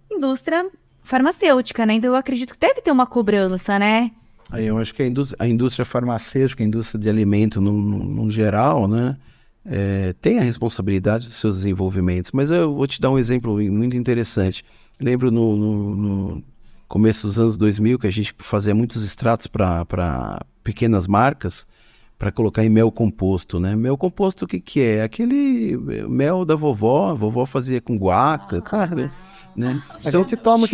indústria farmacêutica, né? Então, eu acredito que deve ter uma cobrança, né? Eu acho que a indústria farmacêutica, a indústria de alimento no geral, né, tem a responsabilidade dos seus desenvolvimentos. Mas eu vou te dar um exemplo muito interessante. Lembro no começo dos anos 2000 que a gente fazia muitos extratos para pequenas marcas para colocar em mel composto, né? Mel composto, o que é? Aquele mel da vovó, a vovó fazia com guaca, cara, né? Então se toma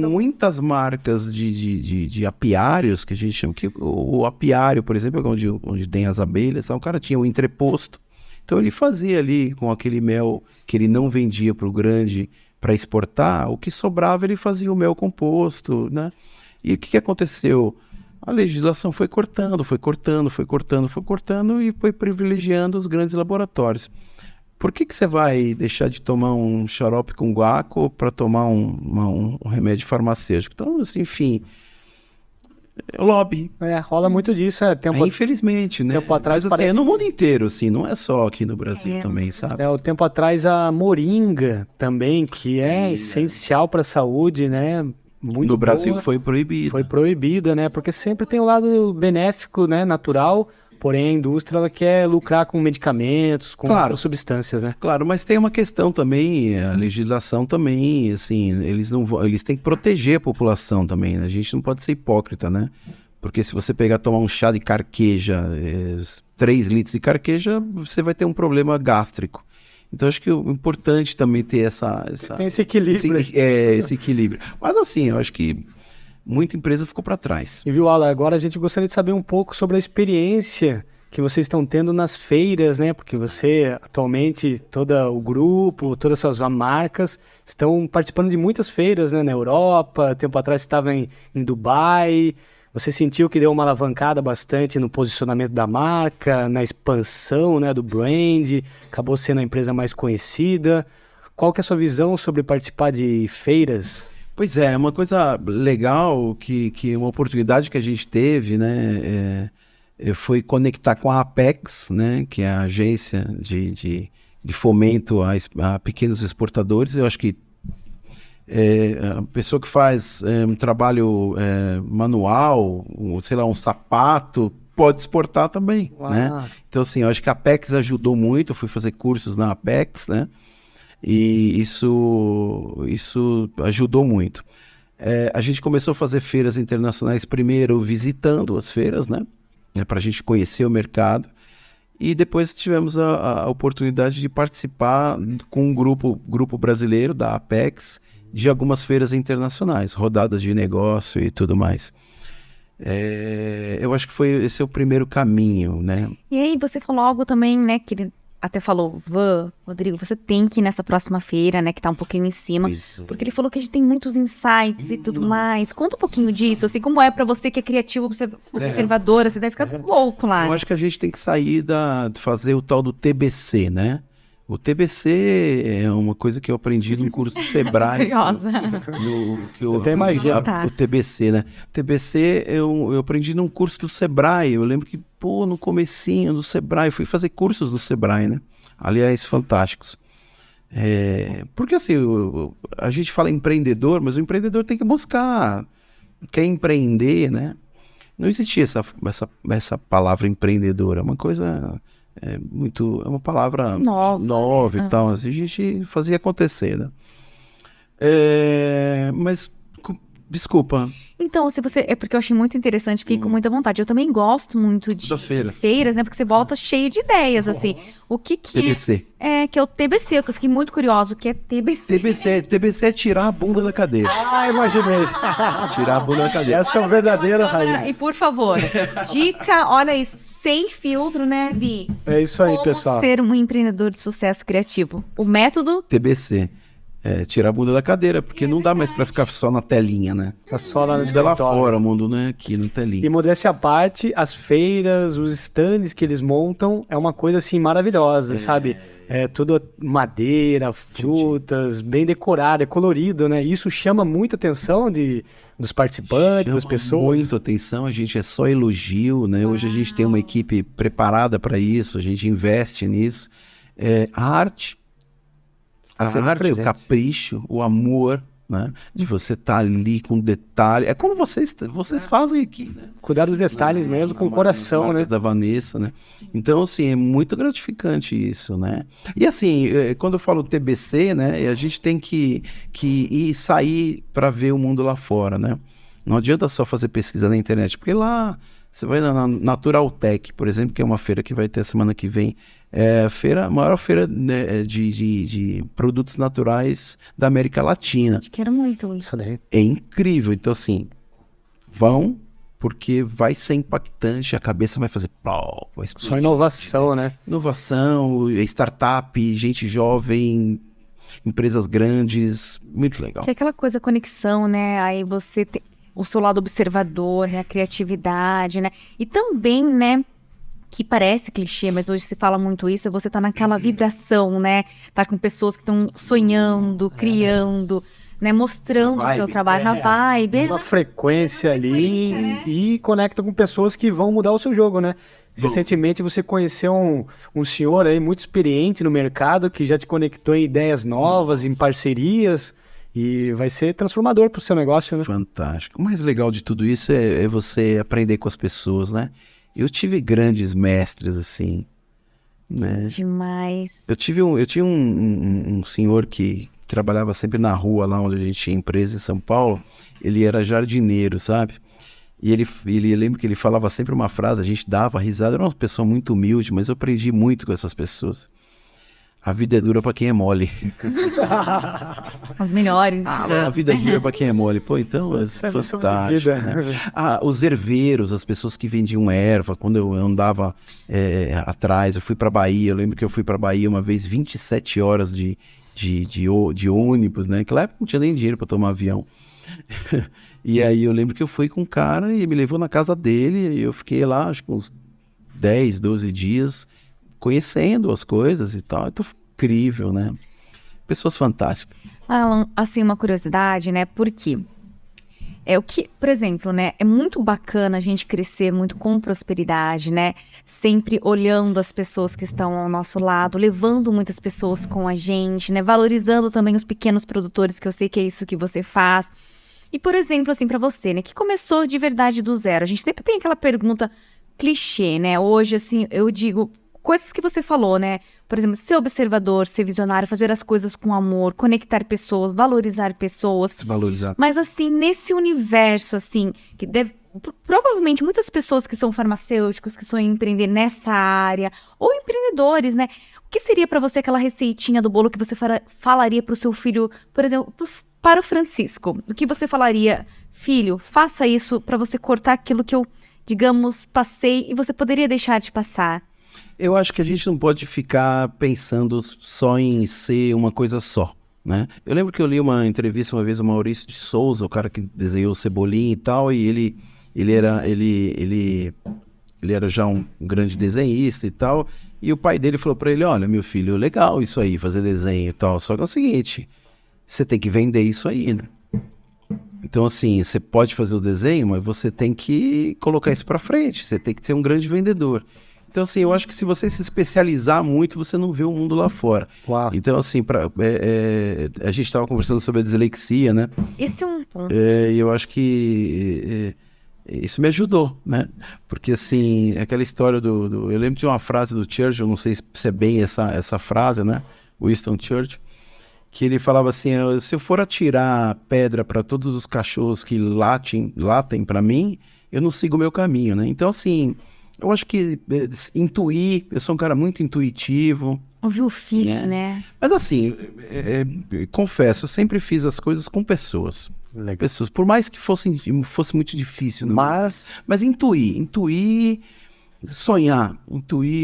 muitas marcas de apiários, que a gente chama, que o apiário, por exemplo, onde tem as abelhas, então, o cara tinha um entreposto, então ele fazia ali com aquele mel que ele não vendia para o grande para exportar, o que sobrava ele fazia o mel composto, né? E o que aconteceu? A legislação foi cortando e foi privilegiando os grandes laboratórios. Por que você vai deixar de tomar um xarope com guaco para tomar um remédio farmacêutico? Então, assim, enfim, lobby. Rola muito disso. Infelizmente, né? Tempo atrás mas, assim, é no mundo inteiro, assim, não é só aqui no Brasil também, sabe? O tempo atrás a moringa também, que é essencial para a saúde, né? Muito no Brasil boa. Foi proibida. Foi proibida, né? Porque sempre tem o lado benéfico, né? Natural. Porém, a indústria ela quer lucrar com medicamentos, com outras substâncias, né? Claro, mas tem uma questão também, a legislação também, assim, eles têm que proteger a população também, né? A gente não pode ser hipócrita, né? Porque se você tomar um chá de carqueja, 3 litros de carqueja, você vai ter um problema gástrico. Então, acho que o importante também ter tem esse equilíbrio. Esse equilíbrio. Mas assim, eu acho que muita empresa ficou para trás. E viu, Alan, agora a gente gostaria de saber um pouco sobre a experiência que vocês estão tendo nas feiras, né? Porque você, atualmente, todo o grupo, todas essas marcas estão participando de muitas feiras, né? Na Europa, tempo atrás estava em Dubai. Você sentiu que deu uma alavancada bastante no posicionamento da marca, na expansão, né, do brand, acabou sendo a empresa mais conhecida. Qual que é a sua visão sobre participar de feiras? Pois é, uma coisa legal, que uma oportunidade que a gente teve, né, foi conectar com a Apex, né, que é a agência de fomento a pequenos exportadores. Eu acho que a pessoa que faz um trabalho manual, sei lá, um sapato, pode exportar também, né? Então, assim, eu acho que a Apex ajudou muito, eu fui fazer cursos na Apex, né? E isso ajudou muito. A gente começou a fazer feiras internacionais primeiro visitando as feiras, né? Para a gente conhecer o mercado. E depois tivemos a oportunidade de participar com um grupo brasileiro da Apex de algumas feiras internacionais, rodadas de negócio e tudo mais. Eu acho que esse é o primeiro caminho, né? E aí você falou algo também, né, que ele até falou, Rodrigo, você tem que ir nessa próxima feira, né, que tá um pouquinho em cima, porque ele falou que a gente tem muitos insights e tudo mais. Conta um pouquinho disso, assim, como é pra você que é criativo, observadora, você deve ficar louco lá. Eu acho que a gente tem que sair de fazer o tal do TBC, né? O TBC é uma coisa que eu aprendi num curso do Sebrae. Curiosa. Eu até imagino. O TBC, né? O TBC eu aprendi num curso do Sebrae. Eu lembro que, no comecinho do Sebrae, eu fui fazer cursos do Sebrae, né? Aliás, fantásticos. Porque assim, a gente fala empreendedor, mas o empreendedor tem que buscar, quer empreender, né? Não existia essa palavra empreendedor, é uma coisa... É uma palavra nova e tal, assim, a gente fazia acontecer, né? Mas, desculpa. Então, se você... É porque eu achei muito interessante, fico com muita vontade. Eu também gosto muito Das feiras, né? Porque você volta cheio de ideias, assim. O que TBC. Que é o TBC, que eu fiquei muito curiosa. O que é TBC? TBC é tirar a bunda da cadeira. Imaginei. Tirar a bunda da cadeira. Essa é o verdadeiro raiz. E por favor, dica, olha isso, sem filtro, né, Vi? É isso aí, Como pessoal. ser um empreendedor de sucesso criativo. O método... TBC. Tirar a bunda da cadeira, porque não dá mais pra ficar só na telinha, né? Tá só lá no Isso é lá escritório. fora, o mundo, né? Aqui na E telinha. modéstia à parte, as feiras, os stands que eles montam é uma coisa assim maravilhosa, sabe? É tudo madeira, frutas, bem decorado, é colorido, né? Isso chama muita atenção dos participantes, das pessoas. Muita atenção, a gente é só elogio, né? Hoje a gente tem uma equipe preparada para isso, a gente investe nisso. A arte, o capricho, o amor, né? De você estar ali com detalhe. É como vocês fazem aqui, né? Cuidar dos detalhes mesmo com o coração, né? Da Vanessa, né? Então, assim, é muito gratificante isso, né? E assim, quando eu falo TBC, né? A gente tem que ir sair para ver o mundo lá fora, né? Não adianta só fazer pesquisa na internet, porque lá você vai na Natural Tech, por exemplo, que é uma feira que vai ter a semana que vem. A maior feira, né, de produtos naturais da América Latina. Quero muito isso. Isso daí. É incrível. Então, assim, vão, porque vai ser impactante, a cabeça vai fazer vai explodir. Só inovação, né? Inovação, startup, gente jovem, empresas grandes, muito legal. Que é aquela coisa, conexão, né? Aí você tem o seu lado observador, né? A criatividade, né? E também, né? Que parece clichê, mas hoje se fala muito isso, é você tá naquela vibração, né? Tá com pessoas que estão sonhando, criando, né? Mostrando o seu trabalho na vibe. Uma frequência ali e conecta com pessoas que vão mudar o seu jogo, né? Recentemente você conheceu um senhor aí muito experiente no mercado que já te conectou em ideias novas, em parcerias, e vai ser transformador pro seu negócio, né? Fantástico. O mais legal de tudo isso é você aprender com as pessoas, né? Eu tive grandes mestres, assim, né? Demais. Eu tinha um senhor que trabalhava sempre na rua, lá onde a gente tinha empresa em São Paulo. Ele era jardineiro, sabe? E eu lembro que ele falava sempre uma frase, a gente dava risada, era uma pessoa muito humilde, mas eu aprendi muito com essas pessoas. A vida é dura pra quem é mole. Os melhores. A vida é dura pra quem é mole. Pô, então é fantástico, né? Os herveiros, as pessoas que vendiam erva, quando eu andava atrás, eu fui pra Bahia, eu lembro que eu fui pra Bahia uma vez, 27 horas de ônibus, né? Naquela época não tinha nem dinheiro pra tomar avião. E aí eu lembro que eu fui com um cara e me levou na casa dele, e eu fiquei lá, acho que uns 10, 12 dias, conhecendo as coisas e tal. Então foi incrível, né? Pessoas fantásticas. Alan, assim, uma curiosidade, né? Porque por exemplo, né? É muito bacana a gente crescer muito com prosperidade, né? Sempre olhando as pessoas que estão ao nosso lado, levando muitas pessoas com a gente, né? Valorizando também os pequenos produtores, que eu sei que é isso que você faz. E, por exemplo, assim, pra você, né? Que começou de verdade do zero. A gente sempre tem aquela pergunta clichê, né? Hoje, assim, eu digo, coisas que você falou, né? Por exemplo, ser observador, ser visionário, fazer as coisas com amor, conectar pessoas, valorizar pessoas. Se valorizar. Mas assim, nesse universo, assim, que deve... Provavelmente muitas pessoas que são farmacêuticos, que sonham em empreender nessa área, ou empreendedores, né? O que seria pra você aquela receitinha do bolo que você falaria pro seu filho, por exemplo, para o Francisco? O que você falaria? Filho, faça isso pra você cortar aquilo que eu, digamos, passei e você poderia deixar de passar. Eu acho que a gente não pode ficar pensando só em ser uma coisa só, né? Eu lembro que eu li uma entrevista uma vez do Maurício de Souza, o cara que desenhou o Cebolinha e tal, e ele era já um grande desenhista e tal, e o pai dele falou pra ele, olha, meu filho, legal isso aí, fazer desenho e tal, só que é o seguinte, você tem que vender isso aí, né? Então, assim, você pode fazer o desenho, mas você tem que colocar isso pra frente, você tem que ser um grande vendedor. Então, assim, eu acho que se você se especializar muito, você não vê o mundo lá fora. Uau. Então, assim, a gente estava conversando sobre a dislexia, né? Esse é um ponto. E eu acho que isso me ajudou, né? Porque, assim, aquela história eu lembro de uma frase do Churchill, não sei se é bem essa frase, né? Winston Churchill, que ele falava assim, se eu for atirar pedra para todos os cachorros que latem para mim, eu não sigo o meu caminho, né? Então, assim... Eu acho que intuir, eu sou um cara muito intuitivo. Ouvir o filho, né? Mas assim, confesso, eu sempre fiz as coisas com pessoas. Pessoas, por mais que fosse muito difícil. Mas intuir, sonhar,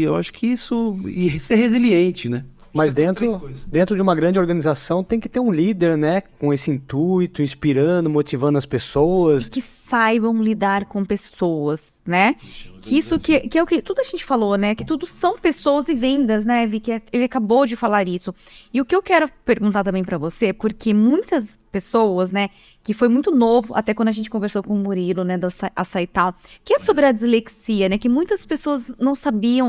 eu acho que isso... E ser resiliente, né? Mas dentro de uma grande organização tem que ter um líder, né? Com esse intuito, inspirando, motivando as pessoas. Que saibam lidar com pessoas, né? Que isso que é o que tudo a gente falou, né? Que tudo são pessoas e vendas, né, Vi? Que ele acabou de falar isso. E o que eu quero perguntar também pra você, porque muitas pessoas, né, que foi muito novo, até quando a gente conversou com o Murilo, né, do Açaí e tal, que é sobre a dislexia, né? Que muitas pessoas não sabem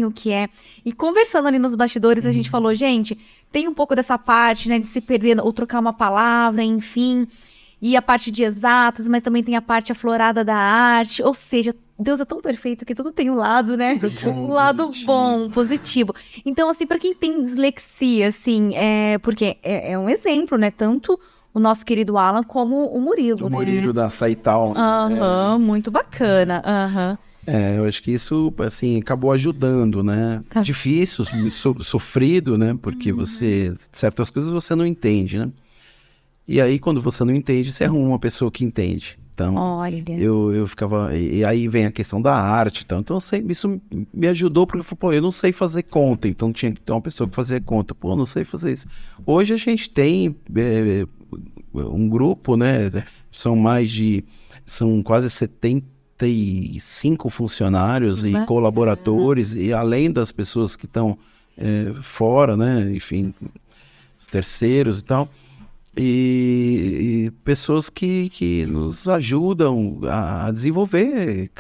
o que é. E conversando ali nos bastidores, a gente falou, gente, tem um pouco dessa parte, né, de se perder ou trocar uma palavra, enfim... E a parte de exatas, mas também tem a parte aflorada da arte. Ou seja, Deus é tão perfeito que tudo tem um lado, né? Um lado bom, positivo. Então, assim, para quem tem dislexia, assim, porque é um exemplo, né? Tanto o nosso querido Alan como o Murilo, né? O Murilo da Saital. Muito bacana. Eu acho que isso, assim, acabou ajudando, né? Tá. Difícil, sofrido, né? Porque certas coisas você não entende, né? E aí, quando você não entende, você arruma uma pessoa que entende. Então, Olha. eu ficava... E aí vem a questão da arte. Então isso me ajudou, porque eu falei, pô, eu não sei fazer conta. Então, tinha que ter uma pessoa que fazia conta. Pô, eu não sei fazer isso. Hoje a gente tem um grupo, né? São quase 75 funcionários e colaboradores. E além das pessoas que estão fora, né? Enfim, os terceiros e tal... E pessoas que nos ajudam a desenvolver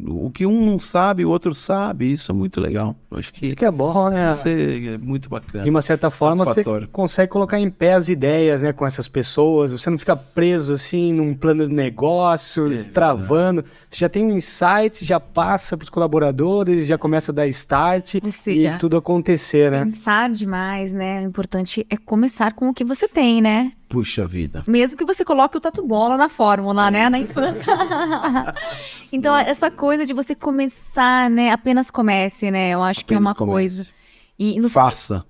o que um não sabe, o outro sabe. Isso é muito legal. Acho que isso que é bom, né? Isso é muito bacana. De uma certa forma, você consegue colocar em pé as ideias, né, com essas pessoas. Você não fica preso, assim, num plano de negócio, travando. Você já tem um insight, já passa para os colaboradores, já começa a dar start. Ou seja, e tudo acontecer, né? Pensar demais, né? O importante é começar com o que você tem, né? Puxa vida. Mesmo que você coloque o tatu bola na fórmula, né? Na infância. Então, essa coisa de você começar, né? Apenas comece, né? Eu acho que é uma coisa. E Faça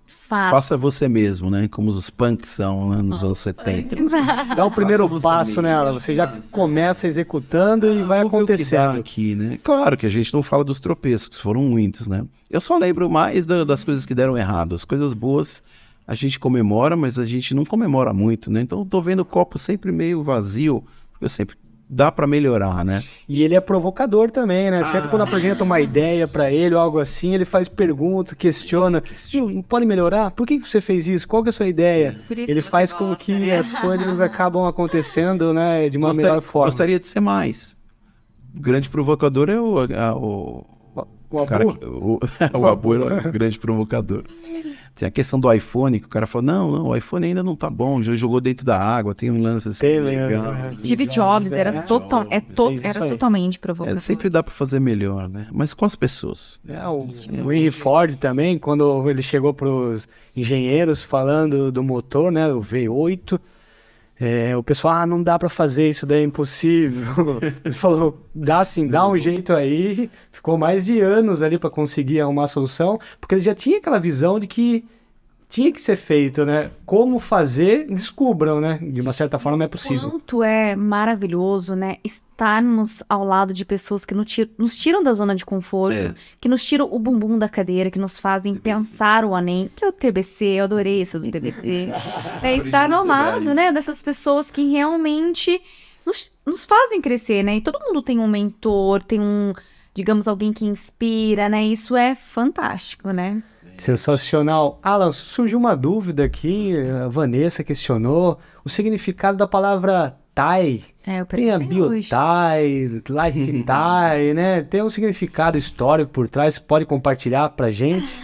você mesmo, né? Como os punks são, né? Nos anos 70. Dá o primeiro passo, né? Você já começa executando e vai acontecendo. Aqui, né? Claro que a gente não fala dos tropeços, que foram muitos, né? Eu só lembro mais das coisas que deram errado. As coisas boas a gente comemora, mas a gente não comemora muito, né? Então eu tô vendo o copo sempre meio vazio, porque eu sempre dá para melhorar, né? E ele é provocador também, né? Sempre quando apresenta uma ideia para ele ou algo assim, ele faz pergunta, questiona. Não pode melhorar? Por que você fez isso? Qual que é a sua ideia? Ele faz com que as coisas acabam acontecendo, né? De uma melhor forma. Gostaria de ser mais. O grande provocador é o Abu? O Abu era o grande provocador. Tem a questão do iPhone, que o cara falou, não, o iPhone ainda não tá bom, já jogou dentro da água, tem um lance assim. Tem legal. Steve Jobs era totalmente provocador. Sempre dá para fazer melhor, né? Mas com as pessoas. O Henry Ford também, quando ele chegou para os engenheiros falando do motor, né, o V8, o pessoal, não dá para fazer isso, daí é impossível. Ele falou, dá um jeito aí. Ficou mais de anos ali para conseguir arrumar a solução, porque ele já tinha aquela visão de que tinha que ser feito, né? Como fazer, descubram, né? De uma certa forma é possível. Quanto é maravilhoso, né? Estarmos ao lado de pessoas que nos tiram da zona de conforto, que nos tiram o bumbum da cadeira, que nos fazem pensar o ANEM, que é o TBC, eu adorei isso do TBC. Estar ao lado, né? Dessas pessoas que realmente nos fazem crescer, né? E todo mundo tem um mentor, tem digamos, alguém que inspira, né? Isso é fantástico, né? Sensacional. Alan, surgiu uma dúvida aqui, a Vanessa questionou o significado da palavra Thai. Tem a Bio-Thai, Life-Thai, né? Tem um significado histórico por trás, pode compartilhar pra gente?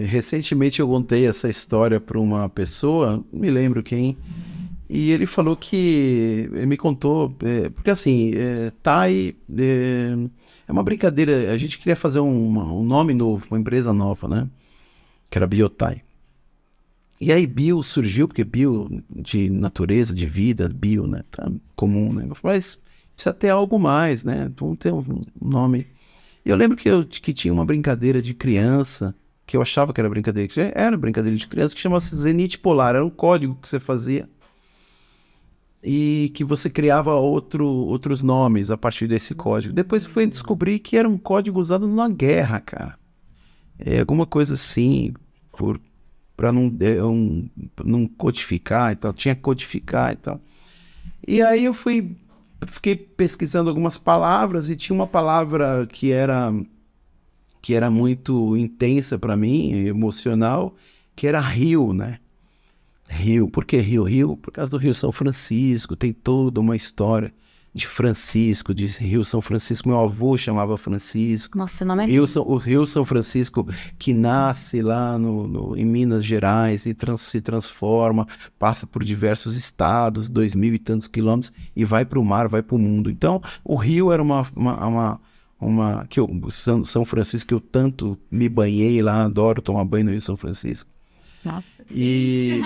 Recentemente eu contei essa história para uma pessoa, não me lembro quem, e ele falou ele me contou, porque assim, Thai é uma brincadeira, a gente queria fazer um nome novo, uma empresa nova, né? Que era Bio-Thai. E aí bio surgiu, porque bio de natureza, de vida, bio, né? Tá comum, né? Mas precisa ter algo mais, né? Vamos ter um nome. E eu lembro que tinha uma brincadeira de criança, que eu achava que era brincadeira de criança, que chamava-se Zenit Polar, era um código que você fazia e que você criava outros nomes a partir desse código. Depois eu fui descobrir que era um código usado na guerra, cara. Alguma coisa assim, para não codificar e tal. Tinha que codificar e tal. E aí eu fiquei pesquisando algumas palavras e tinha uma palavra que era muito intensa para mim, emocional, que era rio, né? Rio. Por que Rio? Rio, por causa do Rio São Francisco, tem toda uma história de Francisco, de Rio São Francisco. Meu avô chamava Francisco. Nossa, o nome é O Rio São Francisco, que nasce lá em Minas Gerais e se transforma, passa por diversos estados, 2.000 e tantos quilômetros, e vai para o mar, vai para o mundo. Então, o Rio era São Francisco, que eu tanto me banhei lá, adoro tomar banho no Rio São Francisco. Nossa. E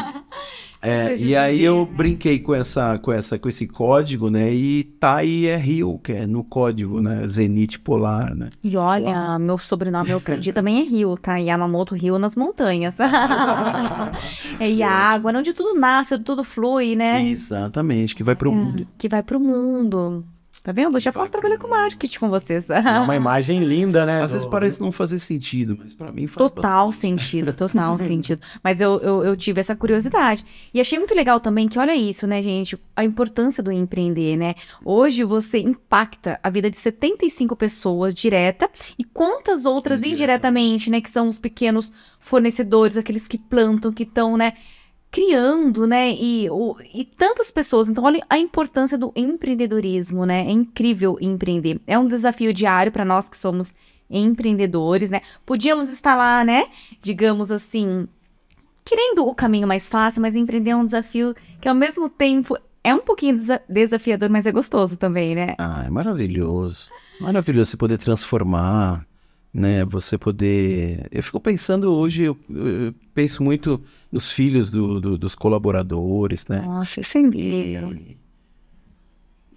aí eu brinquei com esse código, né? E Thai é Rio, que é no código, né? Zenit Polar, né? E olha, meu sobrenome eu acredito também é Rio, tá? Yamamoto, Rio nas montanhas. E a água, onde tudo nasce, tudo flui, né? Exatamente, que vai pro mundo. Que vai pro mundo. Tá vendo? Eu já posso trabalhar com marketing com vocês. É uma imagem linda, né? Às vezes parece não fazer sentido, mas pra mim faz total sentido. Mas eu tive essa curiosidade. E achei muito legal também que, olha isso, né, gente? A importância do empreender, né? Hoje você impacta a vida de 75 pessoas direta e quantas outras indiretamente, né? Que são os pequenos fornecedores, aqueles que plantam, que estão, né? Criando, né, e tantas pessoas. Então, olha a importância do empreendedorismo, né, é incrível empreender. É um desafio diário para nós que somos empreendedores, né, podíamos estar lá, né, digamos assim, querendo o caminho mais fácil, mas empreender é um desafio que ao mesmo tempo é um pouquinho desafiador, mas é gostoso também, né. É maravilhoso você poder transformar, né, você poder... Eu fico pensando hoje, eu penso muito nos filhos dos colaboradores, né? Nossa, isso é incrível.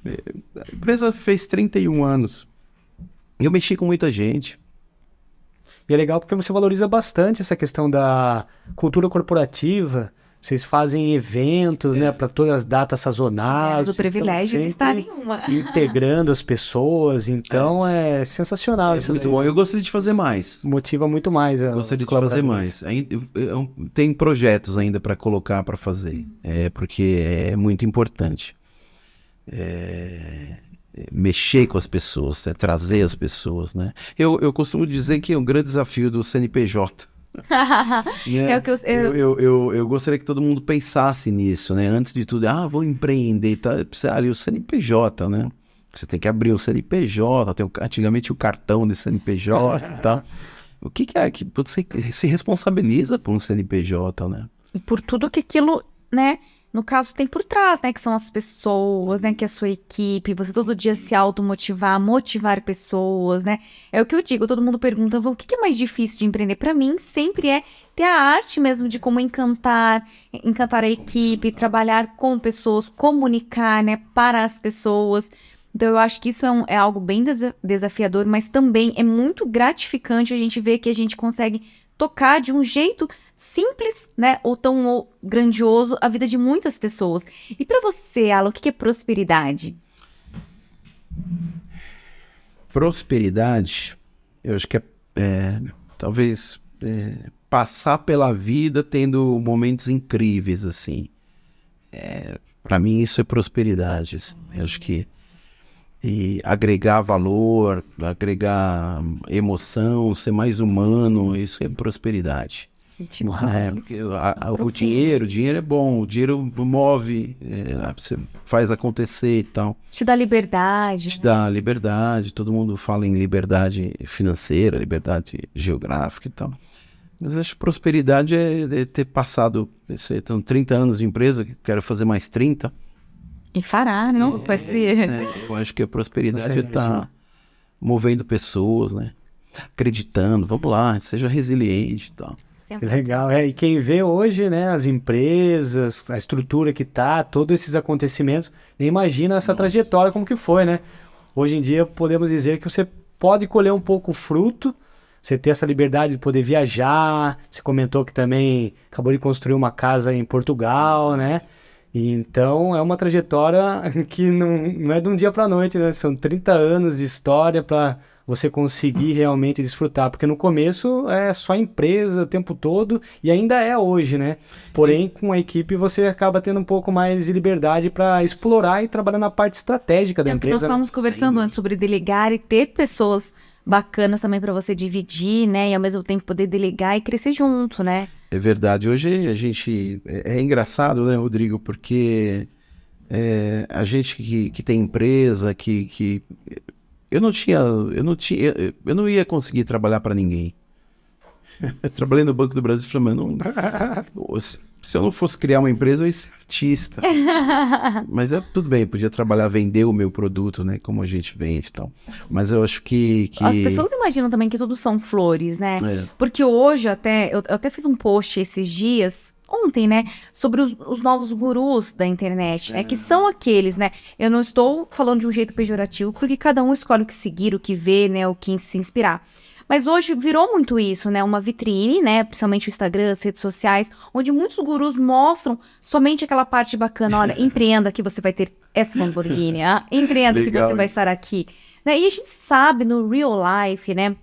A empresa fez 31 anos. Eu mexi com muita gente. E é legal porque você valoriza bastante essa questão da cultura corporativa. Vocês fazem eventos, né, para todas as datas sazonais. O privilégio de estar em uma. Integrando as pessoas, então é sensacional. É muito bom, eu gostaria de fazer mais. Motiva muito mais. Gostaria de fazer mais. Tem projetos ainda para colocar, para fazer, porque é muito importante. Mexer com as pessoas, trazer as pessoas, né? Eu costumo dizer que é um grande desafio do CNPJ. É o que eu gostaria que todo mundo pensasse nisso, né? Antes de tudo, vou empreender, tá? Precisa ali o CNPJ, né? Você tem que abrir o CNPJ, antigamente o cartão de CNPJ e tal. O que é que você se responsabiliza por um CNPJ, né? E por tudo que aquilo, né, no caso tem por trás, né, que são as pessoas, né, que é a sua equipe, você todo dia se automotivar, motivar pessoas, né? É o que eu digo, todo mundo pergunta, o que é mais difícil de empreender? Para mim, sempre é ter a arte mesmo de como encantar a equipe, trabalhar com pessoas, comunicar, né, para as pessoas. Então, eu acho que isso é algo bem desafiador, mas também é muito gratificante a gente ver que a gente consegue tocar de um jeito simples, né, ou tão grandioso a vida de muitas pessoas. E para você, Alan, o que é prosperidade? Prosperidade, eu acho que talvez passar pela vida tendo momentos incríveis, assim. Para mim isso é prosperidade, assim. Eu acho que e agregar valor, agregar emoção, ser mais humano, isso é prosperidade. Porque o dinheiro é bom, o dinheiro move, você faz acontecer e tal. Te dá liberdade. Te dá liberdade, todo mundo fala em liberdade financeira, liberdade geográfica e tal. Mas acho que prosperidade é ter passado, então, 30 anos de empresa, quero fazer mais 30. E fará, não? Vai ser. Eu acho que a prosperidade está movendo pessoas, né? Acreditando, vamos lá, seja resiliente e tal. Que legal, e quem vê hoje, né, as empresas, a estrutura que tá, todos esses acontecimentos, nem imagina essa trajetória como que foi, né? Hoje em dia podemos dizer que você pode colher um pouco o fruto, você ter essa liberdade de poder viajar, você comentou que também acabou de construir uma casa em Portugal, né? E então é uma trajetória que não é de um dia para a noite, né? São 30 anos de história para você conseguir realmente desfrutar, porque no começo é só empresa o tempo todo e ainda é hoje, né? Porém, com a equipe você acaba tendo um pouco mais de liberdade para explorar e trabalhar na parte estratégica da empresa. Nós estávamos conversando antes sobre delegar e ter pessoas bacanas também para você dividir, né? E ao mesmo tempo poder delegar e crescer junto, né? É verdade. Hoje a gente... É engraçado, né, Rodrigo? Porque a gente que tem empresa, que eu não ia conseguir trabalhar para ninguém. Eu trabalhei no Banco do Brasil e falei, se eu não fosse criar uma empresa, eu ia ser artista. Mas tudo bem, podia trabalhar, vender o meu produto, né? Como a gente vende e tal. Mas eu acho que... As pessoas imaginam também que tudo são flores, né? Porque hoje eu até fiz um post esses dias, ontem, né? Sobre os novos gurus da internet, né? Que são aqueles, né? Eu não estou falando de um jeito pejorativo, porque cada um escolhe o que seguir, o que ver, né? O que se inspirar. Mas hoje virou muito isso, né? Uma vitrine, né? Principalmente o Instagram, as redes sociais, onde muitos gurus mostram somente aquela parte bacana. Olha, empreenda que você vai ter essa Lamborghini, empreenda que você vai estar aqui. Né? E a gente sabe no real life, né?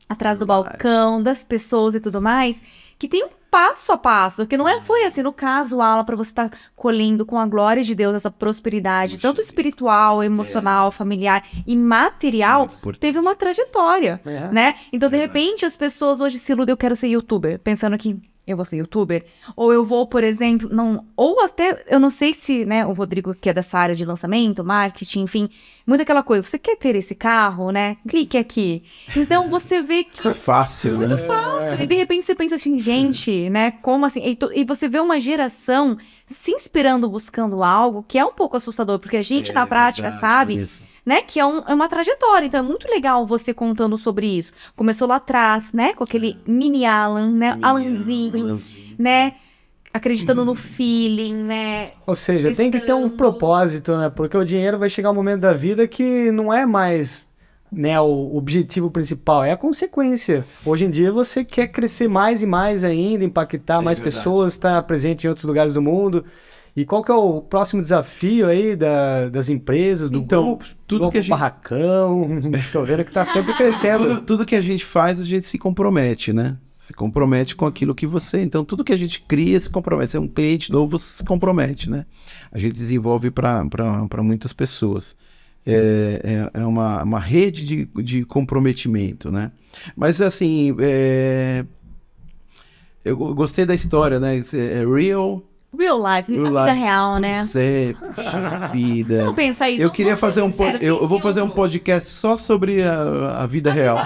Atrás do balcão, das pessoas e tudo mais, que tem um passo a passo, que não foi assim, no caso, Ala, para você estar colhendo com a glória de Deus essa prosperidade, tanto espiritual, emocional, familiar e material, teve uma trajetória, né? Então, de repente, as pessoas hoje se iludem, eu quero ser youtuber, pensando que eu vou ser youtuber, ou eu vou, por exemplo, ou até, eu não sei se, né, o Rodrigo, que é dessa área de lançamento, marketing, enfim, muito aquela coisa, você quer ter esse carro, né? Clique aqui. Então, você vê que... Fácil, muito fácil. E, de repente, você pensa assim, gente, né, como assim? E você vê uma geração se inspirando, buscando algo que é um pouco assustador, porque a gente, na prática, sabe... Né, que é uma trajetória, então é muito legal você contando sobre isso. Começou lá atrás, né, com aquele mini Alan, né, Alanzinho, né, acreditando no feeling, né. Ou seja, tem que ter um propósito, né, porque o dinheiro vai chegar um momento da vida que não é mais, né, o objetivo principal, é a consequência. Hoje em dia você quer crescer mais e mais ainda, impactar mais pessoas, estar presente em outros lugares do mundo. E qual que é o próximo desafio aí das empresas, do grupo, tudo que a gente... barracão, tô vendo que tá sempre crescendo. Tudo que a gente faz, a gente se compromete, né? Se compromete com aquilo que você... Então, tudo que a gente cria se compromete. Se é um cliente novo, se compromete, né? A gente desenvolve para muitas pessoas. É uma rede de comprometimento, né? Mas, assim, eu gostei da história, né? É real... Real life, a vida real, né? Zé, puxa vida. Você não pensa isso? Eu queria fazer eu vou fazer um podcast. podcast só sobre a vida real.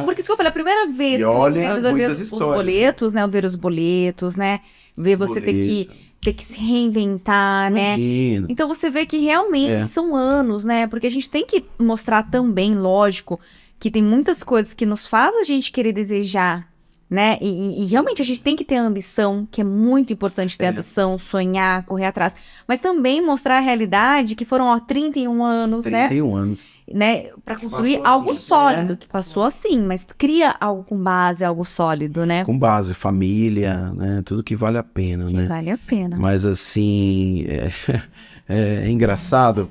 Porque isso que eu falei, a primeira vez E que o olha, empreendedor vê muitas os histórias. boletos, né? Ver os boletos, né? Ver você ter que se reinventar, né? Imagina. Então você vê que realmente são anos, né? Porque a gente tem que mostrar também, lógico, que tem muitas coisas que nos faz a gente querer desejar, né? E realmente a gente tem que ter ambição, que é muito importante ter ambição, sonhar, correr atrás. Mas também mostrar a realidade que foram, 31 anos, 31 anos. né? Pra construir Passou algo assim, sólido, que passou assim, mas cria algo com base, algo sólido, né? Com base, família, né? Tudo que vale a pena, né? Vale a pena. Mas assim, é engraçado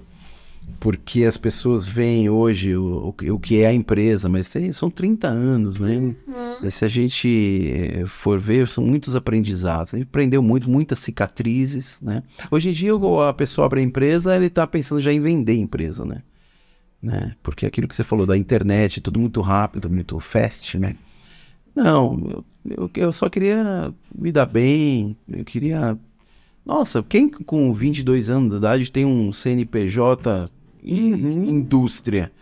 porque as pessoas veem hoje o que é a empresa, mas são 30 anos, né? E se a gente for ver, são muitos aprendizados. A gente aprendeu muitas cicatrizes, né? Hoje em dia, a pessoa abre a empresa, ele está pensando já em vender a empresa, né? Porque aquilo que você falou da internet, tudo muito rápido, muito fast, né? Não, eu só queria me dar bem, eu queria... Nossa, quem com 22 anos de idade tem um CNPJ indústria?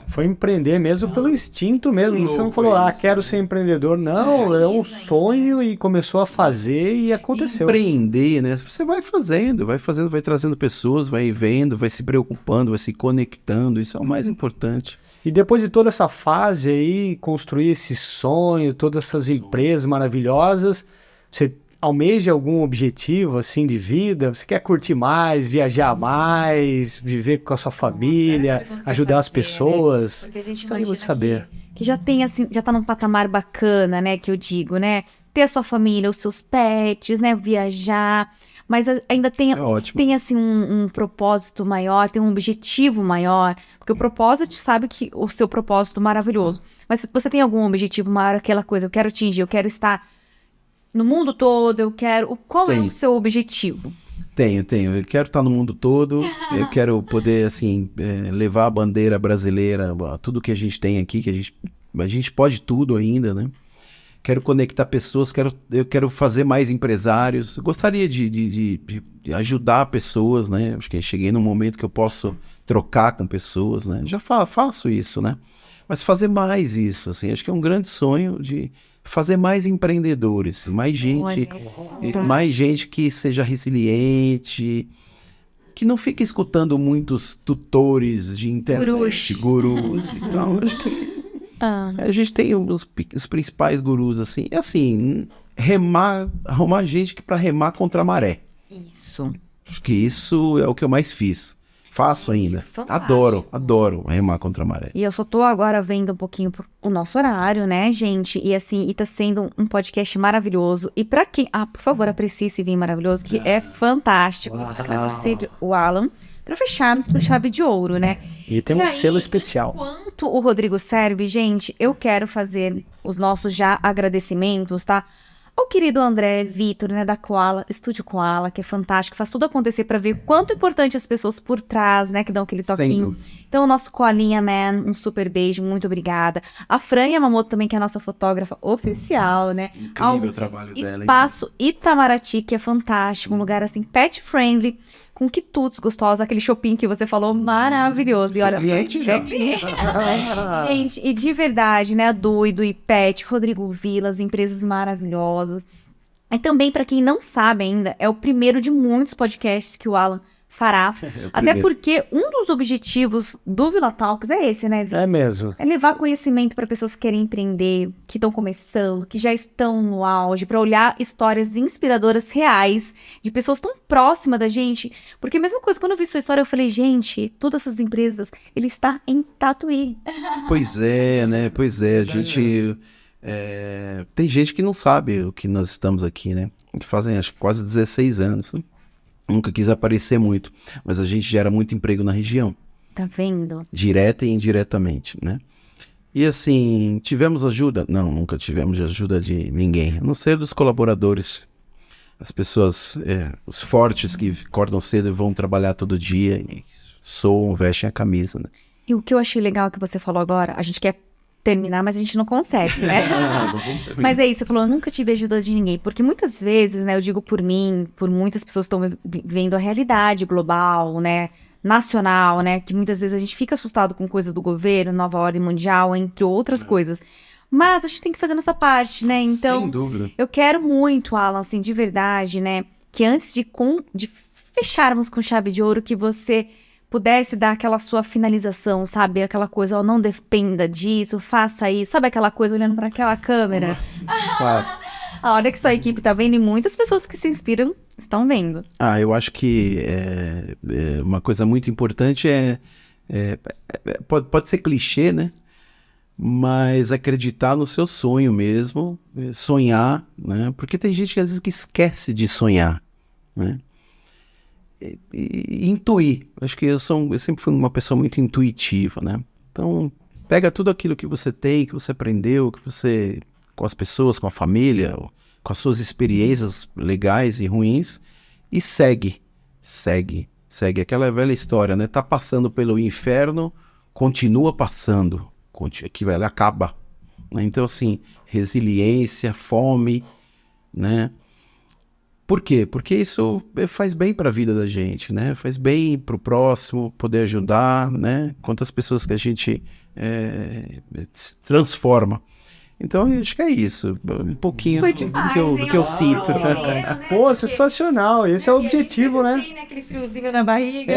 Foi empreender mesmo pelo instinto mesmo. Você não falou, quero ser empreendedor. Não, é um sonho e começou a fazer e aconteceu. Empreender, né? Você vai fazendo, vai trazendo pessoas, vai vendo, vai se preocupando, vai se conectando. Isso é o mais importante. E depois de toda essa fase aí, construir esse sonho, todas essas empresas maravilhosas, você almeja algum objetivo assim de vida? Você quer curtir mais, viajar mais, viver com a sua família, ajudar as pessoas? Porque a gente Gostaria de imagina saber. que já tem assim, já tá num patamar bacana, né, que eu digo, né? Ter a sua família, os seus pets, né, viajar, mas ainda tem, Isso é ótimo. tem assim um propósito maior, tem um objetivo maior, porque o propósito sabe que o seu propósito maravilhoso, mas você tem algum objetivo maior, aquela coisa, eu quero atingir, eu quero estar no mundo todo, eu quero... Qual é o seu objetivo? Tenho. Eu quero estar no mundo todo, eu quero poder, assim, levar a bandeira brasileira, tudo que a gente tem aqui, que a gente pode tudo ainda, né? Quero conectar pessoas, eu quero fazer mais empresários, eu gostaria de ajudar pessoas, né? Acho que cheguei num momento que eu posso trocar com pessoas, né? Já faço isso, né? Mas fazer mais isso, assim, acho que é um grande sonho de fazer mais empreendedores, mais gente que seja resiliente, que não fique escutando muitos tutores de internet, gurus. Então, acho que a gente tem os principais gurus, assim, arrumar gente para remar contra a maré. Isso. Acho que isso é o que eu mais fiz. Faço ainda. Fantástico. Adoro remar contra a maré. E eu só tô agora vendo um pouquinho o nosso horário, né, gente? E assim, tá sendo um podcast maravilhoso. E pra quem... por favor, aprecie esse vinho maravilhoso, que é fantástico. Sempre o Alan, pra fecharmos com chave de ouro, né? E tem um selo especial. Enquanto o Rodrigo serve, gente, eu quero fazer os nossos já agradecimentos, tá? Ao querido André Vitor, né, da Koala, Estúdio Koala, que é fantástico, faz tudo acontecer pra ver quanto importante as pessoas por trás, né, que dão aquele toquinho. Então, o nosso Koalinha Man, um super beijo, muito obrigada. A Fran Yamamoto também, que é a nossa fotógrafa oficial, né? Incrível o trabalho dela, hein? Espaço Itamaraty, que é fantástico, um lugar assim, pet friendly, com quitutes gostosos, aquele shopping que você falou, maravilhoso. E olha, cliente já. Gente, e de verdade, né, a Doido e Pet, Rodrigo Vilas, empresas maravilhosas. E também, pra quem não sabe ainda, é o primeiro de muitos podcasts que o Alan fará. Até porque um dos objetivos do Vila Talks é esse, né, Vitor? É mesmo. É levar conhecimento para pessoas que querem empreender, que estão começando, que já estão no auge, para olhar histórias inspiradoras reais de pessoas tão próximas da gente. Porque a mesma coisa, quando eu vi sua história, eu falei, gente, todas essas empresas, ele está em Tatuí. Pois é, né? Pois é, a gente... tem gente que não sabe o que nós estamos aqui, né? A gente fazem, acho que quase 16 anos, né? Nunca quis aparecer muito, mas a gente gera muito emprego na região. Tá vendo? Direta e indiretamente, né? E assim, tivemos ajuda? Não, nunca tivemos ajuda de ninguém, a não ser dos colaboradores. As pessoas, os fortes que acordam cedo e vão trabalhar todo dia, e soam, vestem a camisa, né? E o que eu achei legal que você falou agora, a gente quer terminar, mas a gente não consegue, né? Mas é isso, você falou, eu nunca tive ajuda de ninguém. Porque muitas vezes, né, eu digo por mim, por muitas pessoas que estão vivendo a realidade global, né, nacional, né, que muitas vezes a gente fica assustado com coisas do governo, nova ordem mundial, entre outras coisas. Mas a gente tem que fazer nossa parte, né? Então, sem dúvida. eu quero muito, Alan, assim, de verdade, né, que antes de fecharmos com chave de ouro, que você pudesse dar aquela sua finalização, sabe? Aquela coisa, ó, não dependa disso, faça isso. Sabe aquela coisa olhando para aquela câmera? Nossa, claro. A hora que sua equipe tá vendo e muitas pessoas que se inspiram estão vendo. Eu acho que uma coisa muito importante pode ser clichê, né? Mas acreditar no seu sonho mesmo, sonhar, né? Porque tem gente que às vezes que esquece de sonhar, né? E intuir. Acho que eu sempre fui uma pessoa muito intuitiva, né? Então, pega tudo aquilo que você tem, que você aprendeu, com as pessoas, com a família, com as suas experiências legais e ruins, e segue. Aquela velha história, né? Tá passando pelo inferno, continua passando, que velho, acaba. Né? Então, assim, resiliência, fome, né? Por quê? Porque isso faz bem para a vida da gente, né? Faz bem para o próximo, poder ajudar, né? Quantas pessoas que a gente transforma. Então, eu acho que é isso. Um pouquinho Foi demais, do que eu sinto. Pô, sensacional. Esse é o objetivo, né? Tem aquele friozinho na barriga.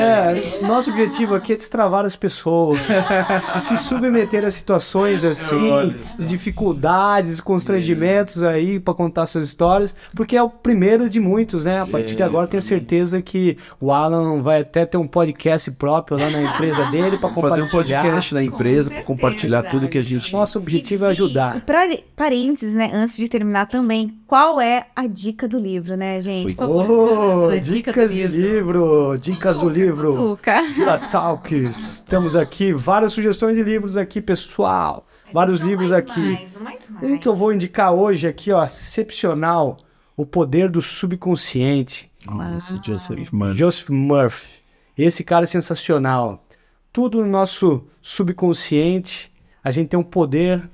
Nosso objetivo aqui é destravar as pessoas, se submeter a situações assim, dificuldades, constrangimentos aí para contar suas histórias, porque é o primeiro de muitos, né? A partir de agora tenho certeza que o Alan vai até ter um podcast próprio lá na empresa dele para compartilhar. Fazer um podcast na empresa para compartilhar tudo que a gente... Nosso objetivo é ajudar. Parênteses, né? Antes de terminar também, qual é a dica do livro, né, gente? Dicas do livro. Dicas do livro. Tuca. Vila Talks. Temos aqui várias sugestões de livros aqui, pessoal. Vários livros aqui. Um que eu vou indicar hoje aqui, ó, excepcional. O Poder do Subconsciente. Nossa, Joseph Murphy. Joseph Murphy. Esse cara é sensacional. Tudo no nosso subconsciente. A gente tem um poder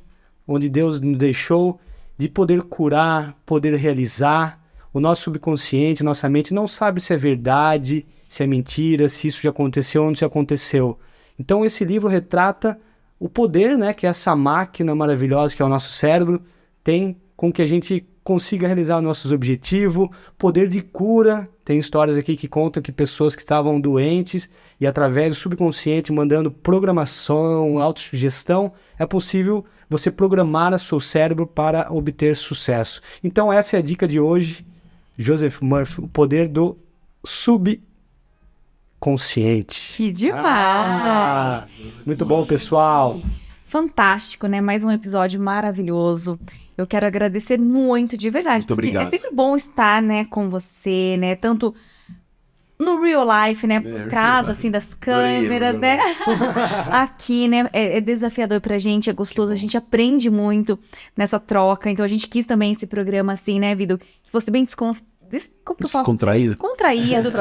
onde Deus nos deixou de poder curar, poder realizar. O nosso subconsciente, nossa mente não sabe se é verdade, se é mentira, se isso já aconteceu ou não se aconteceu. Então esse livro retrata o poder, né, que essa máquina maravilhosa que é o nosso cérebro tem com que a gente consiga realizar nossos objetivos, poder de cura. Tem histórias aqui que contam que pessoas que estavam doentes e através do subconsciente, mandando programação, autossugestão, é possível você programar o seu cérebro para obter sucesso. Então essa é a dica de hoje, Joseph Murphy, o poder do subconsciente. Que demais! Muito bom, pessoal. Fantástico, né? Mais um episódio maravilhoso. Eu quero agradecer muito, de verdade. Muito obrigado. É sempre bom estar, né, com você, né? Tanto no real life, né? Por trás, assim, das câmeras, né? Aqui, né? É desafiador pra gente, é gostoso. A gente aprende muito nessa troca. Então, a gente quis também esse programa, assim, né, Vido? Que fosse bem descontraído. Descontraído.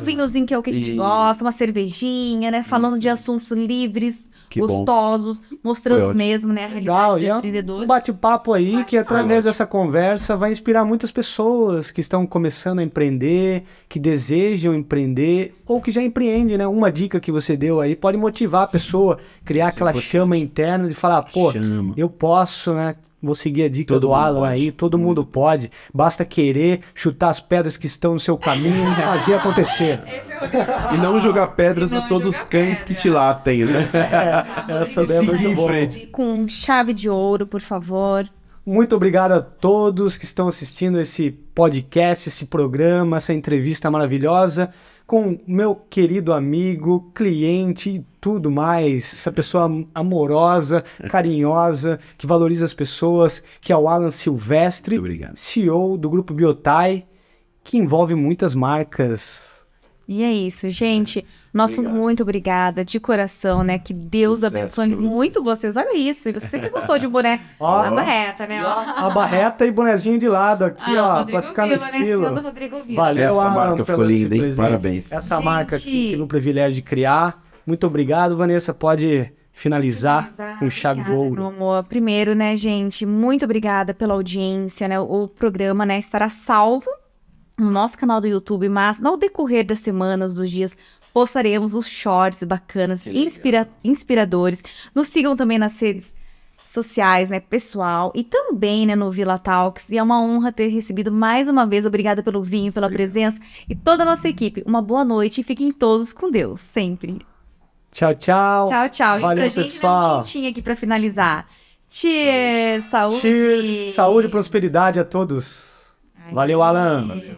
Um vinhozinho que é o que a gente gosta, uma cervejinha, né? Falando de assuntos livres, gostosos, mostrando mesmo, né, a realidade do empreendedor. Um bate-papo aí que através dessa conversa vai inspirar muitas pessoas que estão começando a empreender, que desejam empreender ou que já empreendem, né? Uma dica que você deu aí pode motivar a pessoa, criar aquela chama interna de falar, pô, eu posso, né? Vou seguir a dica do Alan aí, todo mundo pode. Basta querer chutar as pedras que estão no seu caminho e fazer acontecer. E não jogar pedras a todos os cães que te latem, né? Essa ideia é muito boa. Com chave de ouro, por favor. Muito obrigado a todos que estão assistindo esse podcast, esse programa, essa entrevista maravilhosa com meu querido amigo, cliente e tudo mais, essa pessoa amorosa, carinhosa, que valoriza as pessoas, que é o Alan Silvestre, CEO do Grupo Biotai, que envolve muitas marcas. E é isso, gente. Muito obrigada, de coração, né? Que Deus abençoe muito vocês. Olha isso, você sempre gostou de boné na barreta, né? A barreta e bonezinho de lado aqui, ó, pra ficar no estilo. Valeu, essa marca ficou linda, hein? Parabéns. Essa marca que tive o privilégio de criar. Muito obrigado, Vanessa. Pode finalizar com chave de Obrigada, ouro. meu amor. Primeiro, né, gente, muito obrigada pela audiência, né? O programa, né, estará salvo no nosso canal do YouTube, mas no decorrer das semanas, dos dias, postaremos os shorts bacanas, inspiradores. Nos sigam também nas redes sociais, né, pessoal, e também, né, no Vila Talks. E é uma honra ter recebido mais uma vez. Obrigada pelo vinho, pela presença e toda a nossa equipe. Uma boa noite e fiquem todos com Deus, sempre. Tchau, tchau. Tchau, tchau. Valeu, e pra gente, né, pessoal. um tintinho aqui pra finalizar. Cheers, saúde. Cheers, saúde e prosperidade a todos. Valeu, Alan. Valeu.